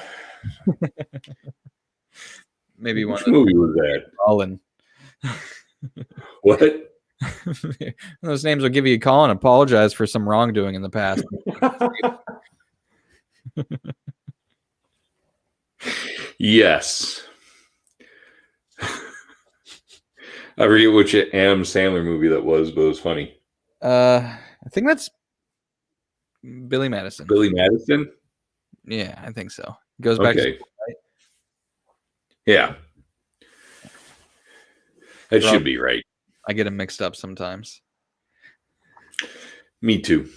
Maybe Which movie was that? Colin. What? Those names will give you a call and apologize for some wrongdoing in the past. Yes. I forget which Adam Sandler movie that was, but it was funny. I think that's Billy Madison. Billy Madison? Yeah, I think so. Goes back to school, right? Yeah. That should be right. I get them mixed up sometimes. Me too.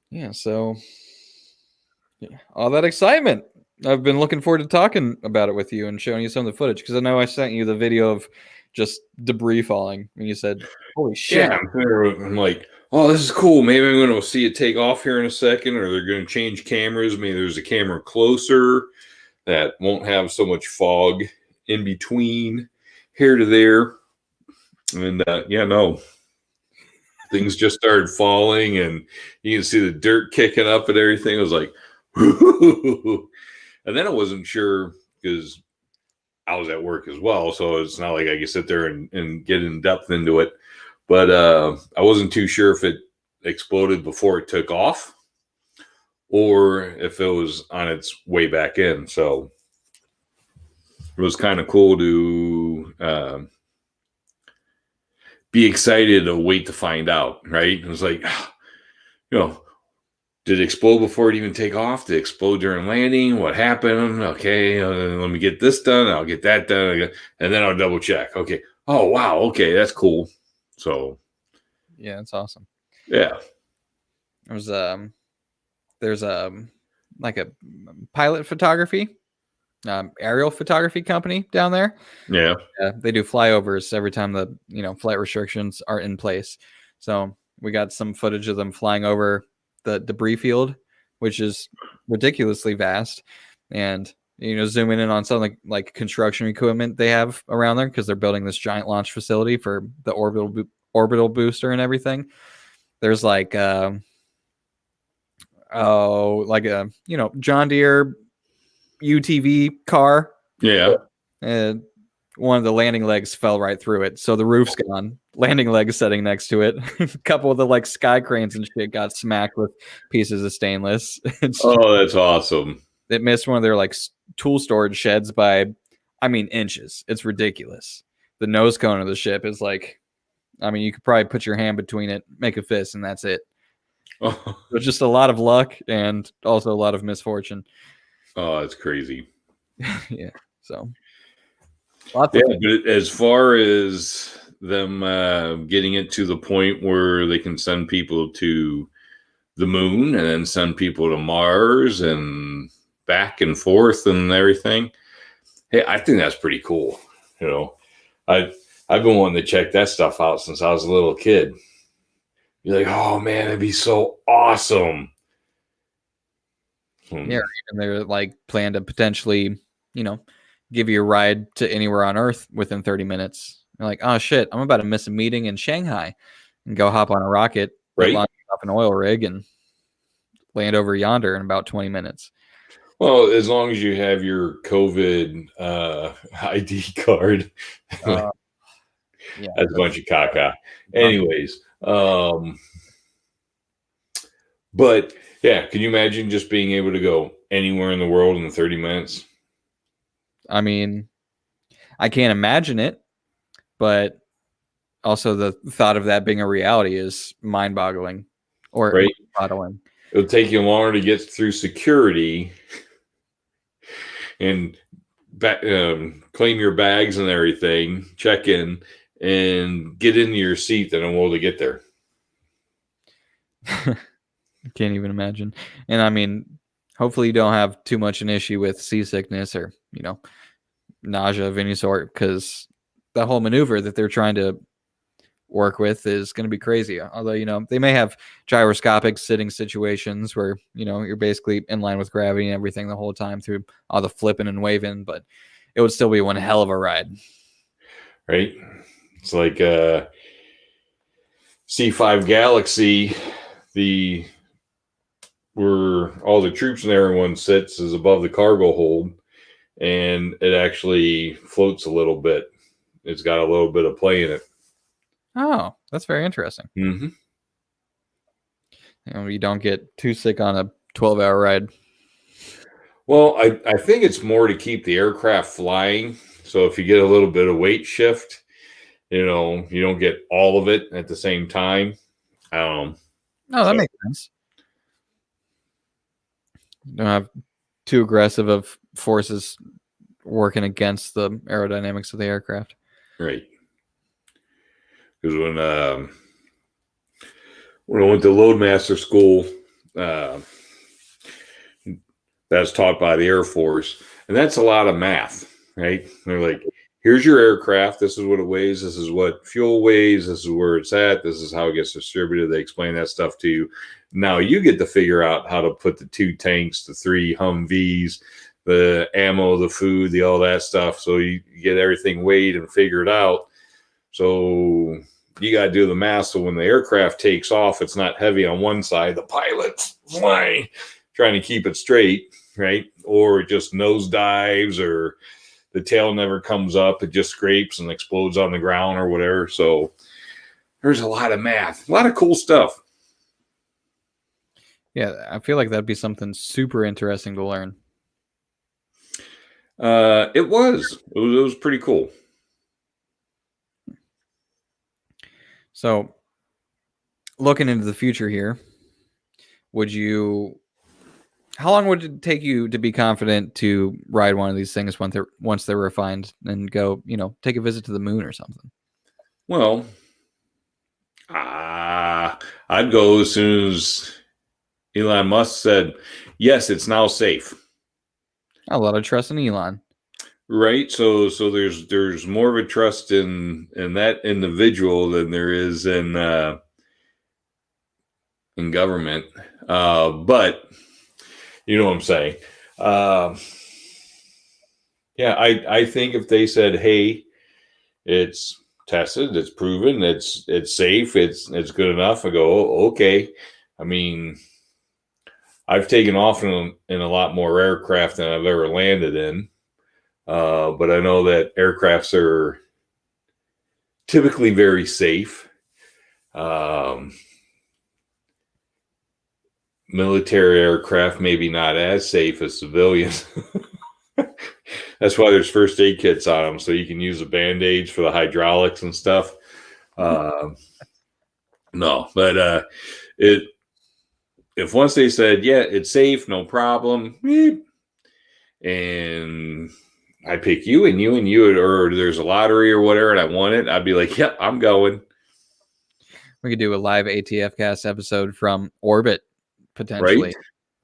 Yeah, so all that excitement. I've been looking forward to talking about it with you and showing you some of the footage because I know I sent you the video of just debris falling and you said, holy shit. Yeah, I'm like, oh, this is cool. Maybe I'm going to see it take off here in a second, or they're going to change cameras. Maybe there's a camera closer that won't have so much fog in between here to there. And things just started falling and you can see the dirt kicking up and everything. I was like, whoo. And then I wasn't sure because I was at work as well. So it's not like I could sit there and get in depth into it. But I wasn't too sure if it exploded before it took off or if it was on its way back in. So it was kind of cool to be excited to wait to find out, right? It was like, did it explode before it even take off? Did it explode during landing? What happened? Okay, let me get this done. I'll get that done. And then I'll double check. Okay. Oh, wow. Okay, that's cool. So. Yeah, that's awesome. Yeah. There's like a pilot photography, aerial photography company down there. Yeah. They do flyovers every time the flight restrictions are in place. So we got some footage of them flying over the debris field, which is ridiculously vast, and zooming in on something like construction equipment they have around there because they're building this giant launch facility for the orbital booster and everything. There's like like a John Deere UTV car. Yeah. And one of the landing legs fell right through it, so the roof's gone. Landing leg sitting next to it. A couple of the like sky cranes and shit got smacked with pieces of stainless. Oh, that's awesome. It missed one of their like tool storage sheds by, I mean, inches. It's ridiculous. The nose cone of the ship is like, I mean, you could probably put your hand between it, make a fist, and that's it. Oh, There's just a lot of luck and also a lot of misfortune. that's crazy. Yeah. So. Lots Yeah, but as far as them getting it to the point where they can send people to the moon and then send people to Mars and back and forth and everything, hey, I think that's pretty cool. You know, I've been wanting to check that stuff out since I was a little kid. You're like, oh man, it'd be so awesome. Yeah, and they're like plan to potentially, give you a ride to anywhere on Earth within 30 minutes. You're like, oh shit, I'm about to miss a meeting in Shanghai and go hop on a rocket, right? Launch off an oil rig and land over yonder in about 20 minutes. Well, as long as you have your COVID ID card, Yeah, that's a bunch of caca. Anyways, but yeah, can you imagine just being able to go anywhere in the world in 30 minutes? I mean, I can't imagine it, but also the thought of that being a reality is mind-boggling or right? boggling. It'll take you longer to get through security and claim your bags and everything, check in, and get into your seat than it will to get there. Can't even imagine. And I mean, hopefully you don't have too much an issue with seasickness or, nausea of any sort, because the whole maneuver that they're trying to work with is going to be crazy. Although, they may have gyroscopic sitting situations where, you're basically in line with gravity and everything the whole time through all the flipping and waving, but it would still be one hell of a ride. Right? It's like C5 Galaxy, where all the troops and everyone sits is above the cargo hold, and it actually floats a little bit. It's got a little bit of play in it. Oh, that's very interesting. Mm-hmm. You don't get too sick on a 12-hour ride. Well, I think it's more to keep the aircraft flying. So if you get a little bit of weight shift, you don't get all of it at the same time. No, that makes sense. You don't have too aggressive of forces working against the aerodynamics of the aircraft. Right. Because when I went to Loadmaster school, that's taught by the Air Force, and that's a lot of math, right? They're like, here's your aircraft. This is what it weighs. This is what fuel weighs. This is where it's at. This is how it gets distributed. They explain that stuff to you. Now you get to figure out how to put the 2 tanks, the 3 Humvees, the ammo, the food, all that stuff. So you get everything weighed and figured out. So you got to do the math. So when the aircraft takes off, it's not heavy on one side. The pilot's flying, trying to keep it straight, right? Or it just nosedives, or the tail never comes up. It just scrapes and explodes on the ground or whatever. So there's a lot of math, a lot of cool stuff. Yeah, I feel like that'd be something super interesting to learn. It was pretty cool. So, looking into the future here, how long would it take you to be confident to ride one of these things once they're refined and go, take a visit to the moon or something? Well, I'd go as soon as Elon Musk said, yes, it's now safe. A lot of trust in Elon. Right. So there's more of a trust in that individual than there is in government. But you know what I'm saying? Yeah, I think if they said, hey, it's tested, it's proven, it's safe, it's good enough. I go, oh, okay. I mean, I've taken off in a lot more aircraft than I've ever landed in, but I know that aircrafts are typically very safe. Military aircraft maybe not as safe as civilians. That's why there's first aid kits on them, so you can use the band-aids for the hydraulics and stuff. No, but if once they said, yeah, it's safe, no problem, and I pick you and you and you, or there's a lottery or whatever, and I want it, I'd be like, yep, I'm going. We could do a live ATF Cast episode from orbit, potentially.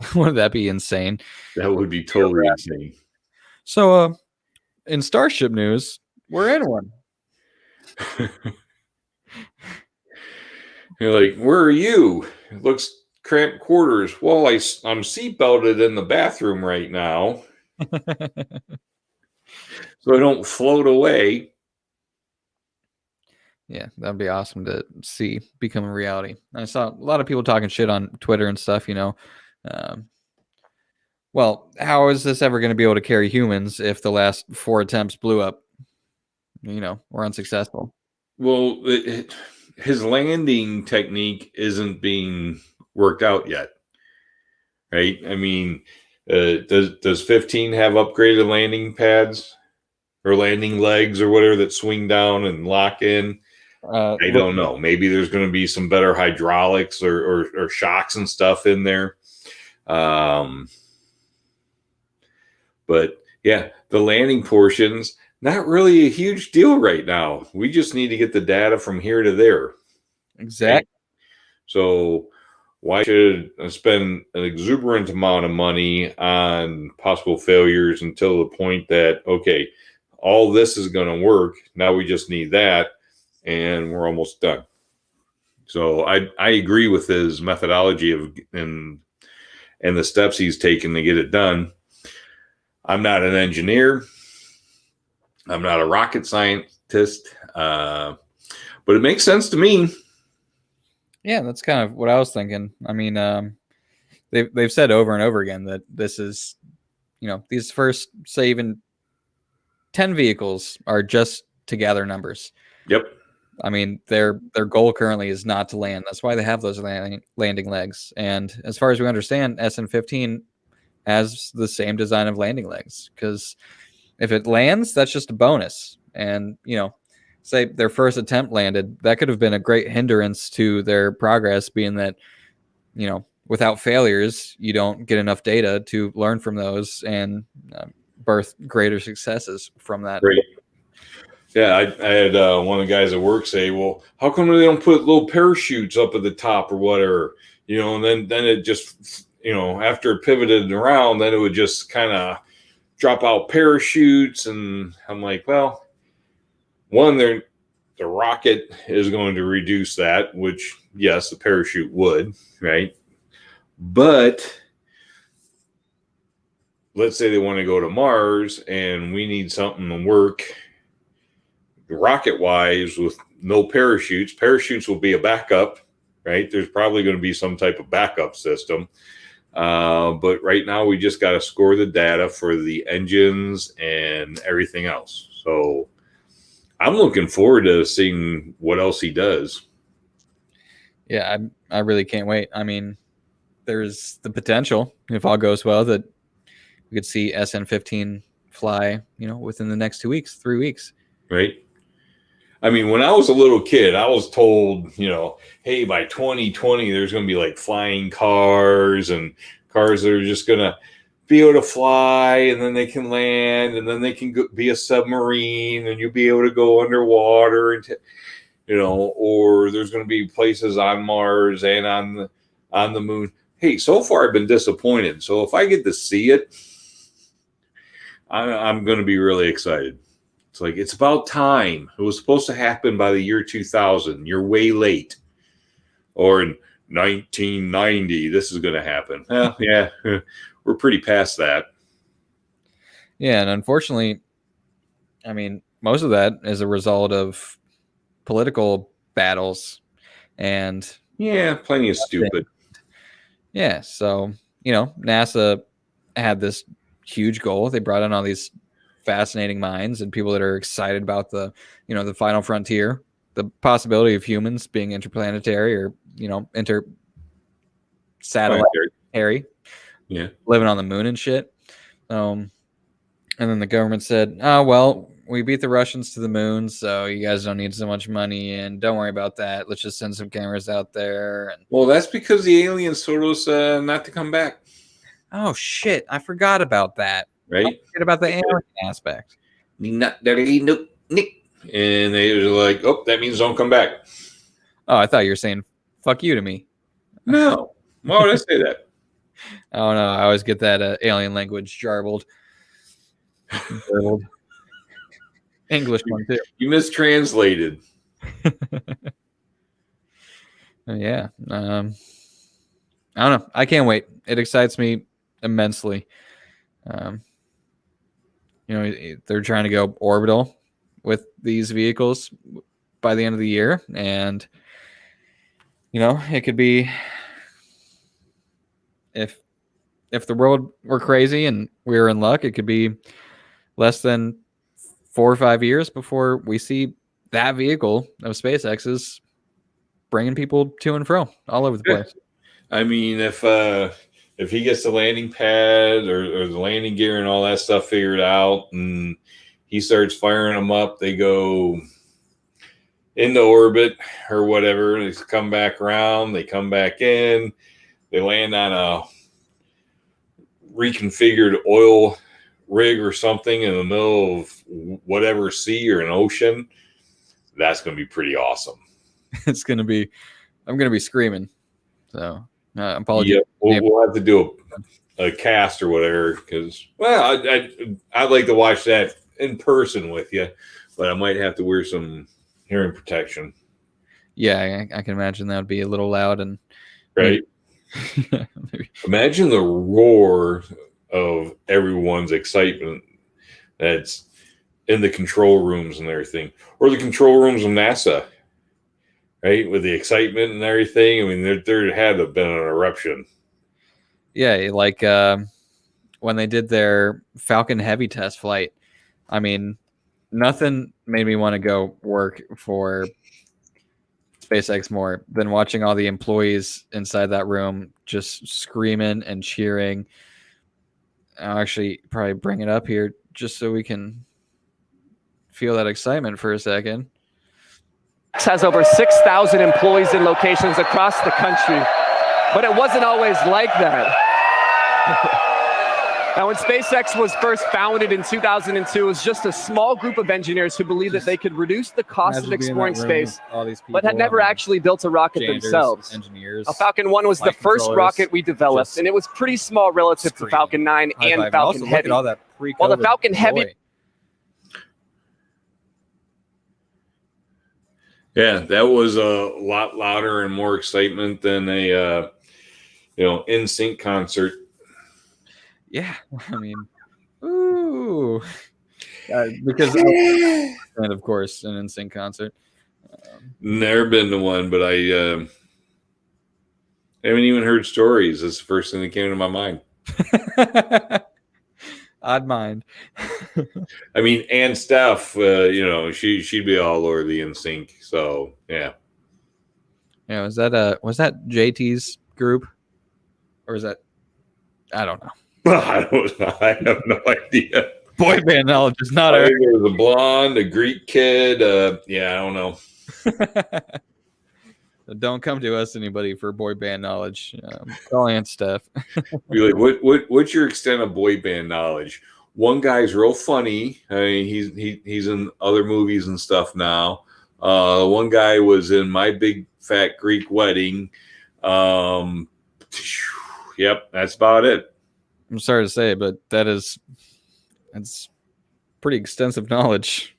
Right? Wouldn't that be insane? That would be totally insane. So, in Starship news, we're in one. You're like, where are you? It looks cramped quarters. Well, I'm seatbelted in the bathroom right now, so I don't float away. Yeah, that'd be awesome to see become a reality. I saw a lot of people talking shit on Twitter and stuff, well, how is this ever going to be able to carry humans if the last 4 attempts blew up, or unsuccessful? Well, his landing technique isn't being worked out yet, right? I mean, does 15 have upgraded landing pads or landing legs or whatever that swing down and lock in? I don't know. Maybe there's going to be some better hydraulics or shocks and stuff in there. But yeah, the landing portions, not really a huge deal right now. We just need to get the data from here to there. Exactly. Right? So why should I spend an exuberant amount of money on possible failures until the point that, okay, all this is going to work. Now we just need that, and we're almost done. So I agree with his methodology and the steps he's taken to get it done. I'm not an engineer. I'm not a rocket scientist, but it makes sense to me. Yeah, that's kind of what I was thinking. I mean, they've said over and over again that this is, these first, say, even 10 vehicles are just to gather numbers. Yep. I mean, their goal currently is not to land. That's why they have those landing legs. And as far as we understand, SN15 has the same design of landing legs, because if it lands, that's just a bonus. And, say their first attempt landed, that could have been a great hindrance to their progress, being that, without failures, you don't get enough data to learn from those and birth greater successes from that. Great. Yeah, I had one of the guys at work say, well, how come they don't put little parachutes up at the top or whatever? And then it just, after it pivoted around, then it would just kind of drop out parachutes. And I'm like, well, one, the rocket is going to reduce that, which, yes, the parachute would, right? But let's say they want to go to Mars and we need something to work rocket-wise with no parachutes. Parachutes will be a backup, right? There's probably going to be some type of backup system. But right now we just got to score the data for the engines and everything else. So I'm looking forward to seeing what else he does. Yeah, I really can't wait. I mean, there's the potential, if all goes well, that we could see SN15 fly, within the next 2 weeks, 3 weeks. Right. I mean, when I was a little kid, I was told, hey, by 2020, there's going to be like flying cars and cars that are just going to be able to fly, and then they can land, and then they can be a submarine, and you'll be able to go underwater, and or there's going to be places on Mars and on the moon. Hey, so far I've been disappointed. So if I get to see it, I'm going to be really excited. It's like, it's about time. It was supposed to happen by the year 2000. You're way late. Or in 1990, this is going to happen. Well, yeah, we're pretty past that. Yeah, and unfortunately, I mean, most of that is a result of political battles, and Yeah, plenty of stupid. Yeah, so NASA had this huge goal. They brought in all these fascinating minds and people that are excited about the the final frontier, the possibility of humans being interplanetary or intersatellite, yeah, living on the moon and shit. And then the government said, "Oh well, we beat the Russians to the moon, so you guys don't need so much money, and don't worry about that. Let's just send some cameras out there." And well, that's because the aliens told us not to come back. oh shit, I forgot about that. Right? I forget about the alien aspect. And they were like, "Oh, that means don't come back." Oh, I thought you were saying "fuck you" to me. No, why would I say that? Oh no, I always get that alien language jarbled. English one too. You mistranslated. Yeah. I don't know. I can't wait. It excites me immensely. They're trying to go orbital with these vehicles by the end of the year, and it could be if the world were crazy and we were in luck, it could be less than 4 or 5 years before we see that vehicle of SpaceX's bringing people to and fro all over the place. I mean, if he gets the landing pad or the landing gear and all that stuff figured out, and he starts firing them up, they go into orbit or whatever. They come back around. They come back in. They land on a reconfigured oil rig or something in the middle of whatever sea or an ocean. That's going to be pretty awesome. It's going to be, I'm going to be screaming. So apologies. Yeah, we'll have to do a cast or whatever because, well, I'd like to watch that in person with you, but I might have to wear some hearing protection. Yeah, I can imagine that would be a little loud and right. Imagine the roar of everyone's excitement that's in the control rooms and everything, or the control rooms of NASA, right? With the excitement and everything. I mean, there had to have been an eruption. Yeah, like when they did their Falcon Heavy test flight. I mean, nothing made me want to go work for SpaceX more than watching all the employees inside that room just screaming and cheering. I'll actually probably bring it up here just so we can feel that excitement for a second. Has over 6,000 employees in locations across the country, but it wasn't always like that. Now, when SpaceX was first founded in 2002, it was just a small group of engineers who believed that they could reduce the cost of exploring space, but had never actually built a rocket themselves. Engineers, Falcon 1 was the first rocket we developed, and it was pretty small relative to Falcon 9 and Falcon Heavy. While the Falcon Heavy... Yeah, that was a lot louder and more excitement than a NSYNC concert. Yeah, I mean, ooh, because and of course an NSYNC concert. Never been to one, but I haven't even heard stories. That's the first thing that came to my mind. Odd mind. I mean, and Steph, she'd be all over the NSYNC. So yeah. Yeah, was that JT's group, or is that? I don't know. I have no idea. Boy band knowledge is not I think it was a blonde, a Greek kid. I don't know. Don't come to us, anybody, for boy band knowledge. Call Aunt Steph. Be like, what's your extent of boy band knowledge? One guy's real funny. I mean, he's in other movies and stuff now. One guy was in My Big Fat Greek Wedding. Yep, that's about it. I'm sorry to say, but that's pretty extensive knowledge.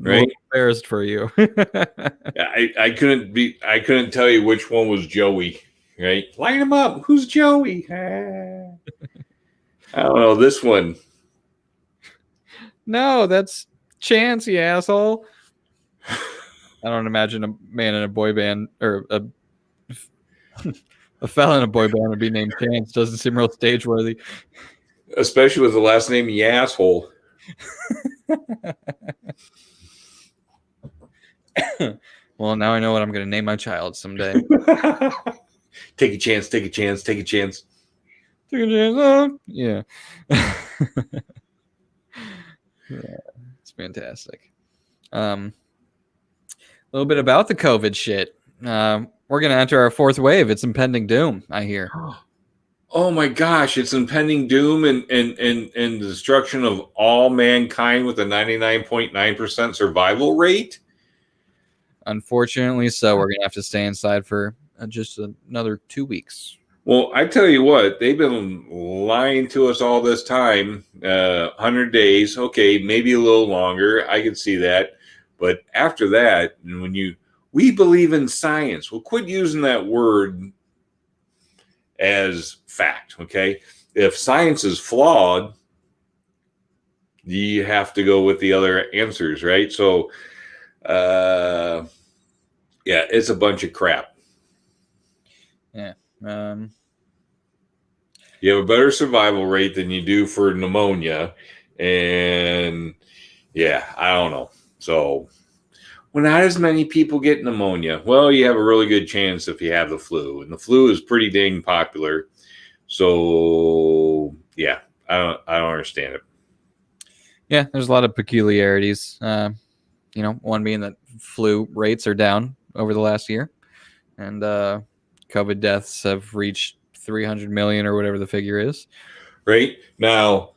Right? Embarrassed for you. I couldn't tell you which one was Joey. Right? Line him up. Who's Joey? I don't know. This one. No, that's Chance, you asshole. I don't imagine a man in a boy band or a fella in a boy band would be named Chance. Doesn't seem real stage worthy. Especially with the last name Ye Asshole. Well, now I know what I'm going to name my child someday. Take a chance, take a chance, take a chance. Take a chance. Yeah. Yeah. It's fantastic. A little bit about the COVID shit. We're going to enter our fourth wave. It's impending doom, I hear. Oh my gosh, it's impending doom and the destruction of all mankind with a 99.9% survival rate? Unfortunately, so we're going to have to stay inside for just another 2 weeks. Well, I tell you what, they've been lying to us all this time. 100 days, okay, maybe a little longer. I can see that. But after that, we believe in science. Well, quit using that word as fact, okay? If science is flawed, you have to go with the other answers, right? So, yeah, it's a bunch of crap. Yeah. You have a better survival rate than you do for pneumonia. And yeah, I don't know. So, well, not as many people get pneumonia. Well, you have a really good chance if you have the flu. And the flu is pretty dang popular. So, yeah, I don't understand it. Yeah, there's a lot of peculiarities. One being that flu rates are down over the last year. And COVID deaths have reached 300 million or whatever the figure is. Right? Now,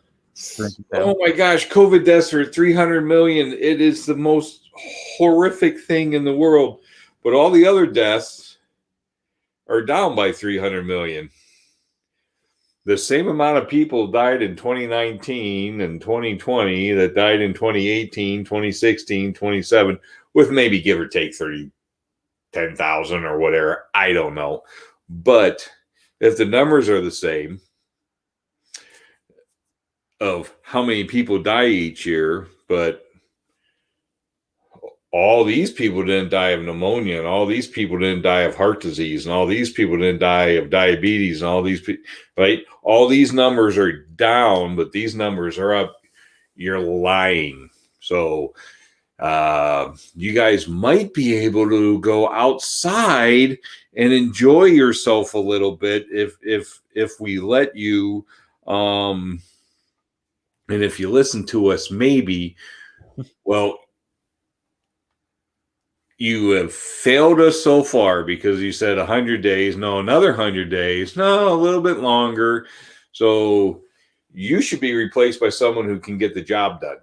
oh my gosh, COVID deaths are 300 million. It is the most horrific thing in the world. But all the other deaths are down by 300 million. The same amount of people died in 2019 and 2020 that died in 2018, 2016, 2017, with maybe give or take 10,000 or whatever. I don't know. But if the numbers are the same of how many people die each year, but all these people didn't die of pneumonia, and all these people didn't die of heart disease, and all these people didn't die of diabetes, and all these people, right? All these numbers are down, but these numbers are up. You're lying. So you guys might be able to go outside and enjoy yourself a little bit if we let you, and if you listen to us, maybe. Well, you have failed us so far because you said 100 days. No, another 100 days. No, a little bit longer. So you should be replaced by someone who can get the job done.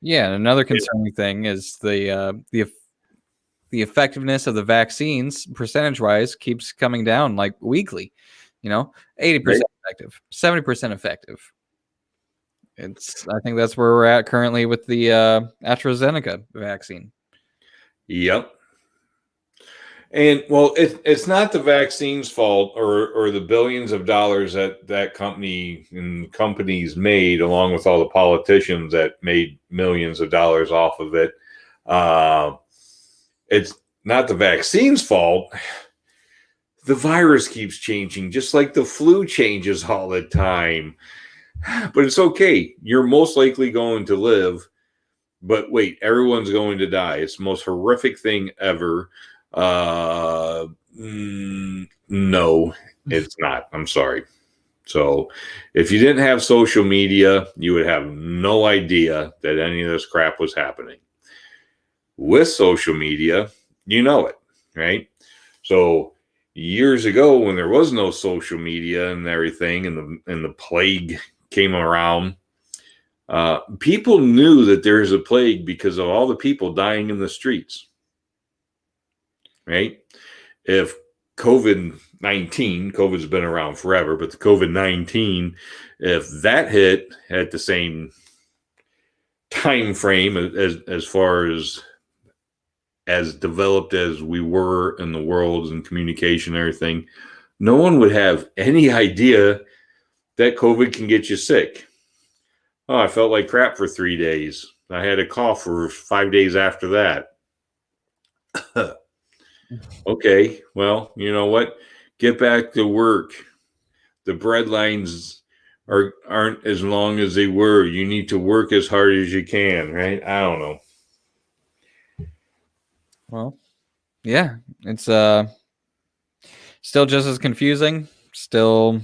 Yeah, and another concerning thing is the effectiveness of the vaccines, percentage-wise, keeps coming down like weekly. 80% effective, 70% effective. I think that's where we're at currently with the AstraZeneca vaccine. Yep. And well, it's not the vaccine's fault or the billions of dollars that company and companies made, along with all the politicians that made millions of dollars off of it. It's not the vaccine's fault. The virus keeps changing, just like the flu changes all the time. But it's okay. You're most likely going to live. But wait, everyone's going to die. It's the most horrific thing ever. No, it's not. I'm sorry. So if you didn't have social media, you would have no idea that any of this crap was happening. With social media, you know it, right? So years ago, when there was no social media and everything, and the plague came around, people knew that there's a plague because of all the people dying in the streets, right? If COVID's been around forever, but the COVID-19, if that hit at the same time frame as far as developed as we were in the world and communication and everything, no one would have any idea that COVID can get you sick. Oh, I felt like crap for 3 days. I had a cough for 5 days after that. Okay, well, you know what? Get back to work. The bread lines aren't as long as they were. You need to work as hard as you can, right? I don't know. Well, yeah, it's still just as confusing, still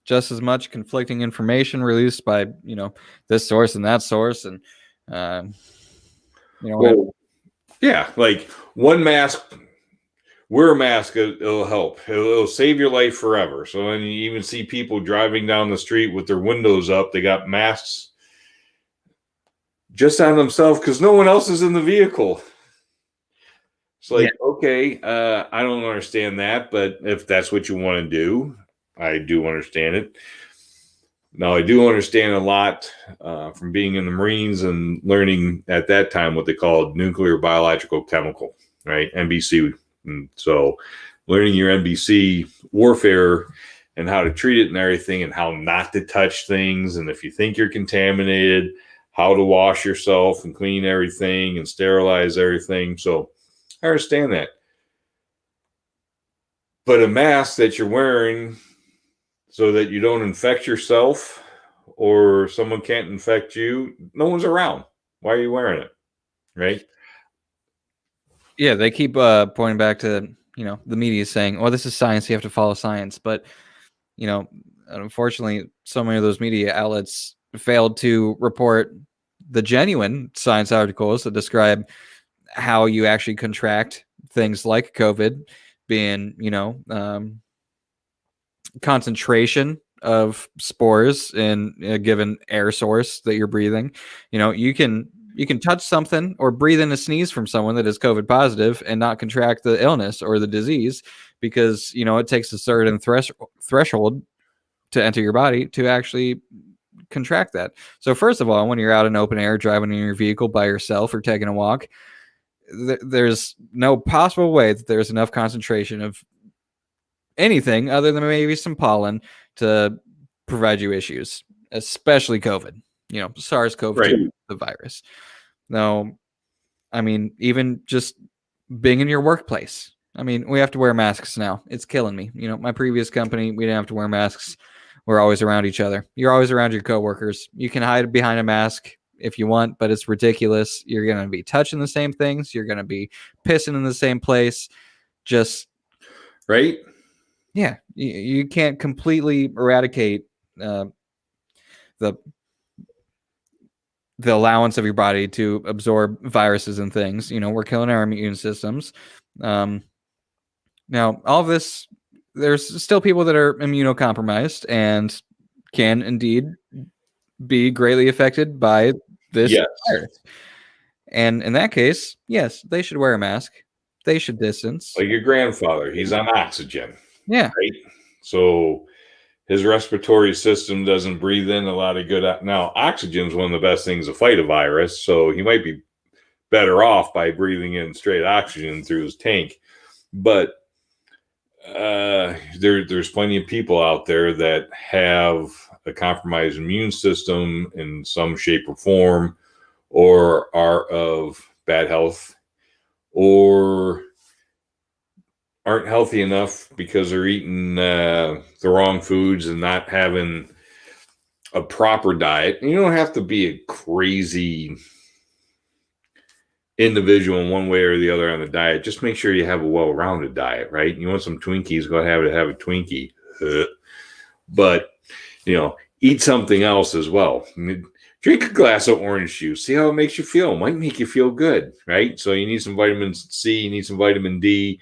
just as much conflicting information released by, this source and that source, and well, yeah, like one mask, wear a mask, it'll help. It'll save your life forever. So when you even see people driving down the street with their windows up, they got masks just on themselves because no one else is in the vehicle. It's like, okay, I don't understand that, but if that's what you want to do, I do understand it. Now, I do understand a lot from being in the Marines and learning at that time what they called nuclear biological chemical, right? NBC. And so learning your NBC warfare and how to treat it and everything and how not to touch things. And if you think you're contaminated, how to wash yourself and clean everything and sterilize everything. So I understand that. But a mask that you're wearing so that you don't infect yourself or someone can't infect you, no one's around. Why are you wearing it? Right? Yeah, they keep pointing back to, the media saying, oh, this is science, you have to follow science. But, unfortunately, so many of those media outlets failed to report the genuine science articles that describe how you actually contract things like COVID, being, concentration of spores in a given air source that you're breathing. You can touch something or breathe in a sneeze from someone that is COVID positive and not contract the illness or the disease because, it takes a certain threshold to enter your body to actually contract that. So first of all, when you're out in open air, driving in your vehicle by yourself or taking a walk, there's no possible way that there's enough concentration of anything other than maybe some pollen to provide you issues, especially COVID, SARS-CoV-2, the virus. No, I mean, even just being in your workplace. I mean, we have to wear masks now. It's killing me. My previous company, we didn't have to wear masks. We're always around each other. You're always around your coworkers. You can hide behind a mask if you want, but it's ridiculous. You're going to be touching the same things. You're going to be pissing in the same place. Just right. Yeah, you can't completely eradicate the allowance of your body to absorb viruses and things. We're killing our immune systems. Now, all of this, there's still people that are immunocompromised and can indeed be greatly affected by this virus. And in that case, yes, they should wear a mask. They should distance. Like your grandfather, he's on oxygen. Yeah. Right? So his respiratory system doesn't breathe in a lot of good. Now, oxygen is one of the best things to fight a virus. So he might be better off by breathing in straight oxygen through his tank. But there's plenty of people out there that have a compromised immune system in some shape or form, or are of bad health, or aren't healthy enough because they're eating the wrong foods and not having a proper diet. And you don't have to be a crazy individual in one way or the other on the diet. Just make sure you have a well-rounded diet, right? You want some Twinkies, go have a Twinkie. But, eat something else as well. Drink a glass of orange juice. See how it makes you feel. It might make you feel good, right? So you need some vitamin C, you need some vitamin D,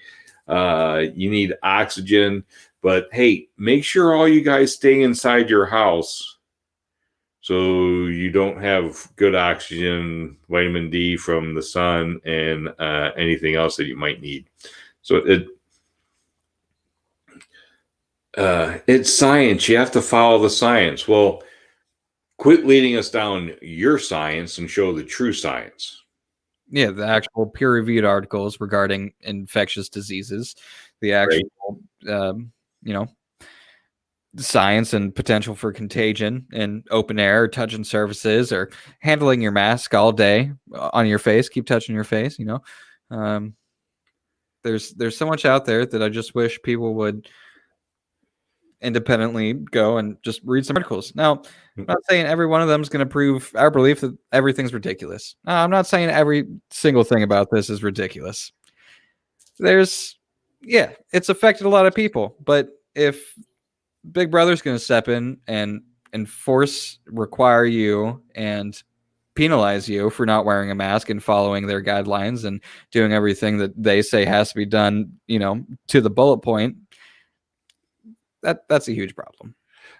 you need oxygen. But hey, make sure all you guys stay inside your house so you don't have good oxygen, vitamin D from the sun, and anything else that you might need. So it's science. You have to follow the science. Well, quit leading us down your science and show the true science. Yeah, the actual peer-reviewed articles regarding infectious diseases, the actual, science and potential for contagion in open air, touching surfaces, or handling your mask all day on your face. Keep touching your face, there's so much out there that I just wish people would independently go and just read some articles. Now, I'm not saying every one of them is going to prove our belief that everything's ridiculous. I'm not saying every single thing about this is ridiculous. It's affected a lot of people, but if Big Brother's going to step in and require you and penalize you for not wearing a mask and following their guidelines and doing everything that they say has to be done, to the bullet point, that's a huge problem.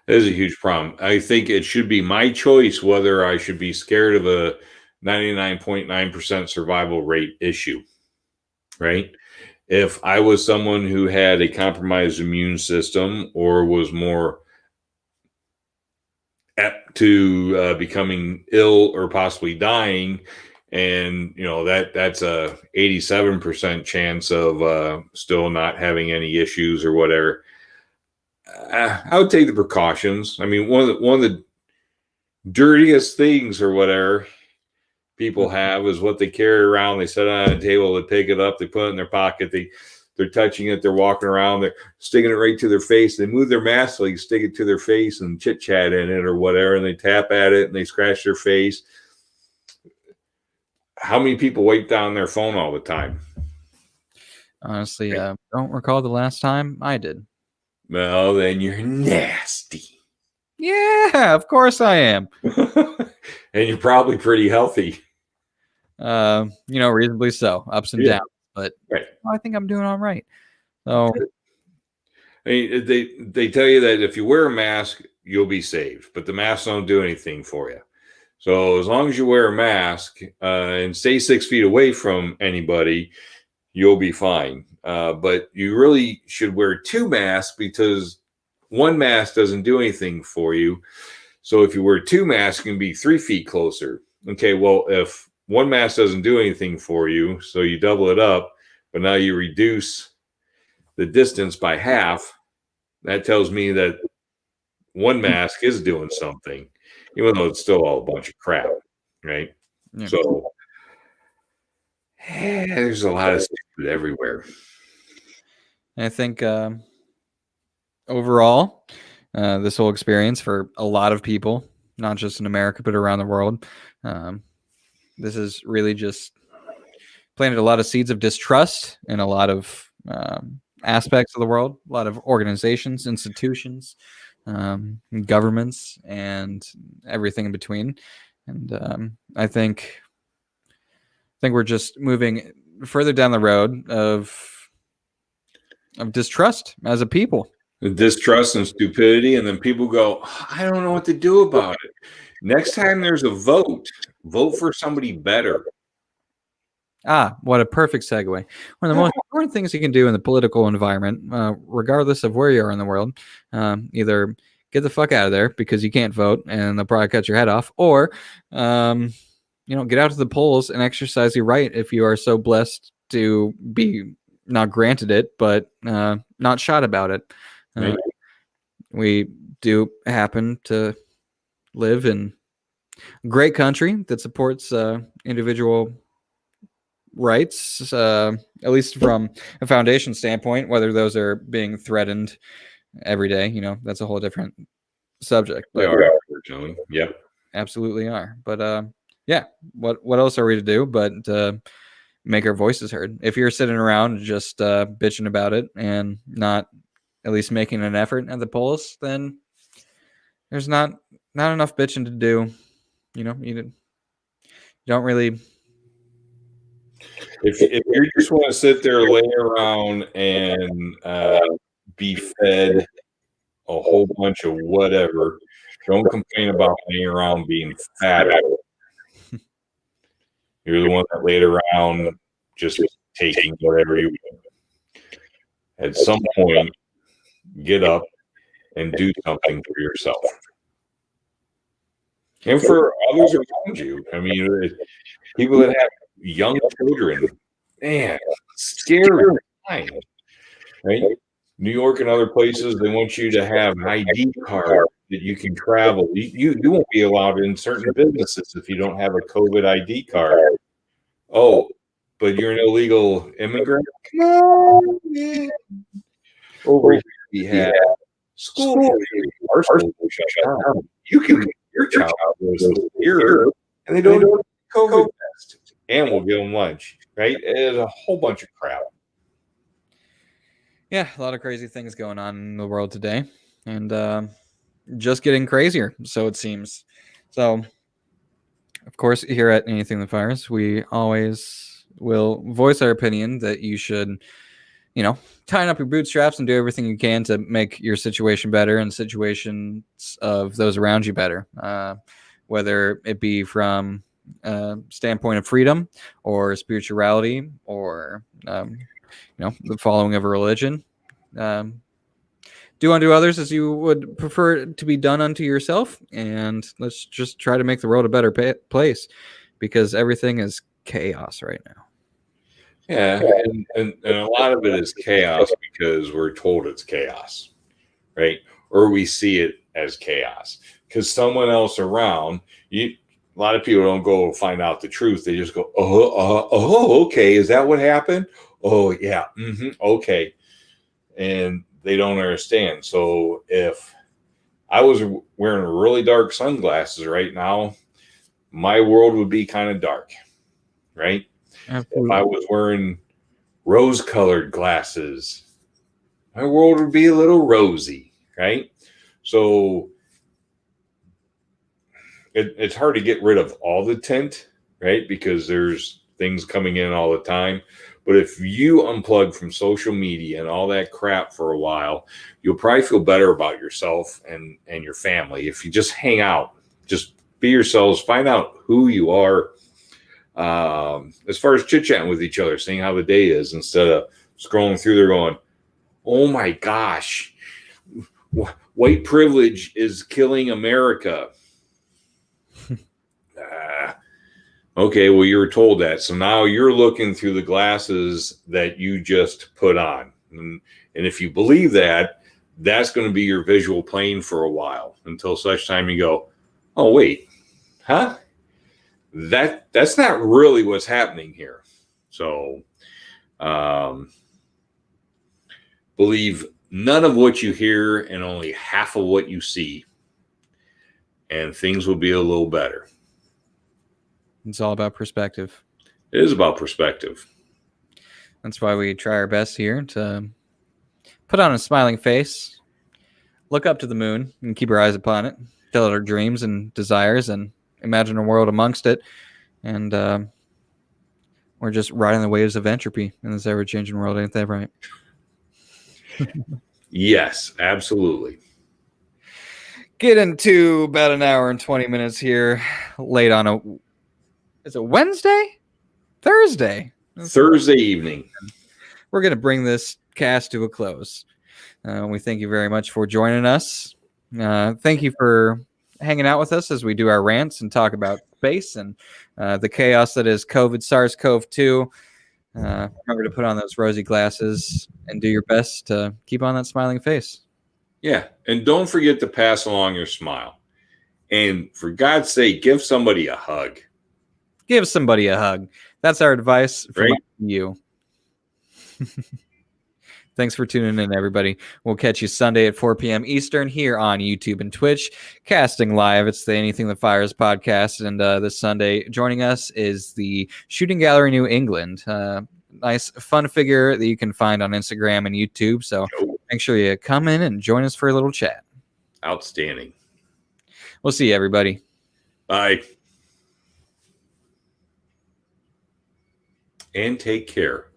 That is a huge problem. I think it should be my choice whether I should be scared of a 99.9% survival rate issue, right? If I was someone who had a compromised immune system or was more apt to becoming ill or possibly dying, and that's a 87% chance of still not having any issues or whatever, I would take the precautions. I mean, one of the dirtiest things or whatever people have is what they carry around. They set it on a table, they pick it up, they put it in their pocket, they're touching it, they're walking around, they're sticking it right to their face. They move their mask so they stick it to their face and chit chat in it or whatever, and they tap at it and they scratch their face. How many people wipe down their phone all the time? Honestly, don't recall the last time I did. Well, then you're nasty. Yeah, of course I am. And you're probably pretty healthy. Reasonably so, ups and downs. But I think I'm doing all right. So I mean, they tell you that if you wear a mask, you'll be saved, but the masks don't do anything for you. So as long as you wear a mask and stay 6 feet away from anybody, you'll be fine. But you really should wear 2 masks because one mask doesn't do anything for you. So if you wear 2 masks, you can be 3 feet closer. Okay, well, if one mask doesn't do anything for you, so you double it up, but now you reduce the distance by half, that tells me that one mask is doing something, even though it's still all a bunch of crap, right? Yeah. So there's a lot of stupid everywhere. I think overall, this whole experience for a lot of people, not just in America, but around the world, this has really just planted a lot of seeds of distrust in a lot of aspects of the world, a lot of organizations, institutions, governments, and everything in between. And I think we're just moving further down the road of distrust as a people. Distrust and stupidity, and then people go, I don't know what to do about it. Next time there's a vote for somebody better. What a perfect segue. One of the most important things you can do in the political environment, regardless of where you are in the world, either get the fuck out of there because you can't vote and they'll probably cut your head off, or get out to the polls and exercise your right if you are so blessed to be not granted it, but not shot about it. We do happen to live in a great country that supports individual rights, at least from a foundation standpoint. Whether those are being threatened every day, that's a whole different subject. They are, unfortunately. Yep, absolutely are. But what else are we to do but make our voices heard? If you're sitting around just bitching about it and not at least making an effort at the polls, then there's not enough bitching to do. You don't really. If you just want to sit there, lay around, and be fed a whole bunch of whatever, don't complain about laying around being fat. You're the one that laid around just taking whatever you want. At some point, get up and do something for yourself. And for others around you. I mean, people that have young children, man, scary time, right? New York and other places, they want you to have an ID card that you can travel. You won't be allowed in certain businesses if you don't have a COVID ID card. Oh, but you're an illegal immigrant. Come on, man. Over here, we have school. Our schools are shut down. You can your child goes to here, and they don't do a COVID test, and we'll give them lunch. Right? It's a whole bunch of crap. Yeah, a lot of crazy things going on in the world today, and just getting crazier, so it seems. So, of course, here at Anything That Fires, we always will voice our opinion that you should, tighten up your bootstraps and do everything you can to make your situation better and situations of those around you better, whether it be from a standpoint of freedom or spirituality or the following of a religion. Do unto others as you would prefer to be done unto yourself, and let's just try to make the world a better place, because everything is chaos right now. Yeah, and a lot of it is chaos because we're told it's chaos, right? Or we see it as chaos because someone else around you. A lot of people don't go find out the truth. They just go, okay, is that what happened? Oh, yeah, okay. And they don't understand. So if I was wearing really dark sunglasses right now, my world would be kind of dark, right? Absolutely. If I was wearing rose-colored glasses, my world would be a little rosy, right? So it's hard to get rid of all the tint, right? Because there's things coming in all the time. But if you unplug from social media and all that crap for a while, you'll probably feel better about yourself and your family. If you just hang out, just be yourselves, find out who you are. As far as chit-chatting with each other, seeing how the day is, instead of scrolling through there going, oh my gosh, white privilege is killing America. Okay, well, you were told that. So now you're looking through the glasses that you just put on. And if you believe that, that's going to be your visual plane for a while until such time you go, oh, wait, huh? That's not really what's happening here. So believe none of what you hear and only half of what you see, and things will be a little better. It's all about perspective. It is about perspective. That's why we try our best here to put on a smiling face, look up to the moon and keep our eyes upon it, tell it our dreams and desires, and imagine a world amongst it. And we're just riding the waves of entropy in this ever-changing world. Ain't that right? Yes, absolutely. Get into about an hour and 20 minutes here, late on is it Wednesday? Thursday evening. We're going to bring this cast to a close. We thank you very much for joining us. Thank you for hanging out with us as we do our rants and talk about space and the chaos that is COVID, SARS-CoV-2. Remember to put on those rosy glasses and do your best to keep on that smiling face. Yeah, and don't forget to pass along your smile. And for God's sake, give somebody a hug. Give somebody a hug. That's our advice from you. Thanks for tuning in, everybody. We'll catch you Sunday at 4 p.m. Eastern here on YouTube and Twitch, casting live. It's the Anything That Fires podcast. And this Sunday, joining us is the Shooting Gallery New England. Nice, fun figure that you can find on Instagram and YouTube. So make sure you come in and join us for a little chat. Outstanding. We'll see you, everybody. Bye. And take care.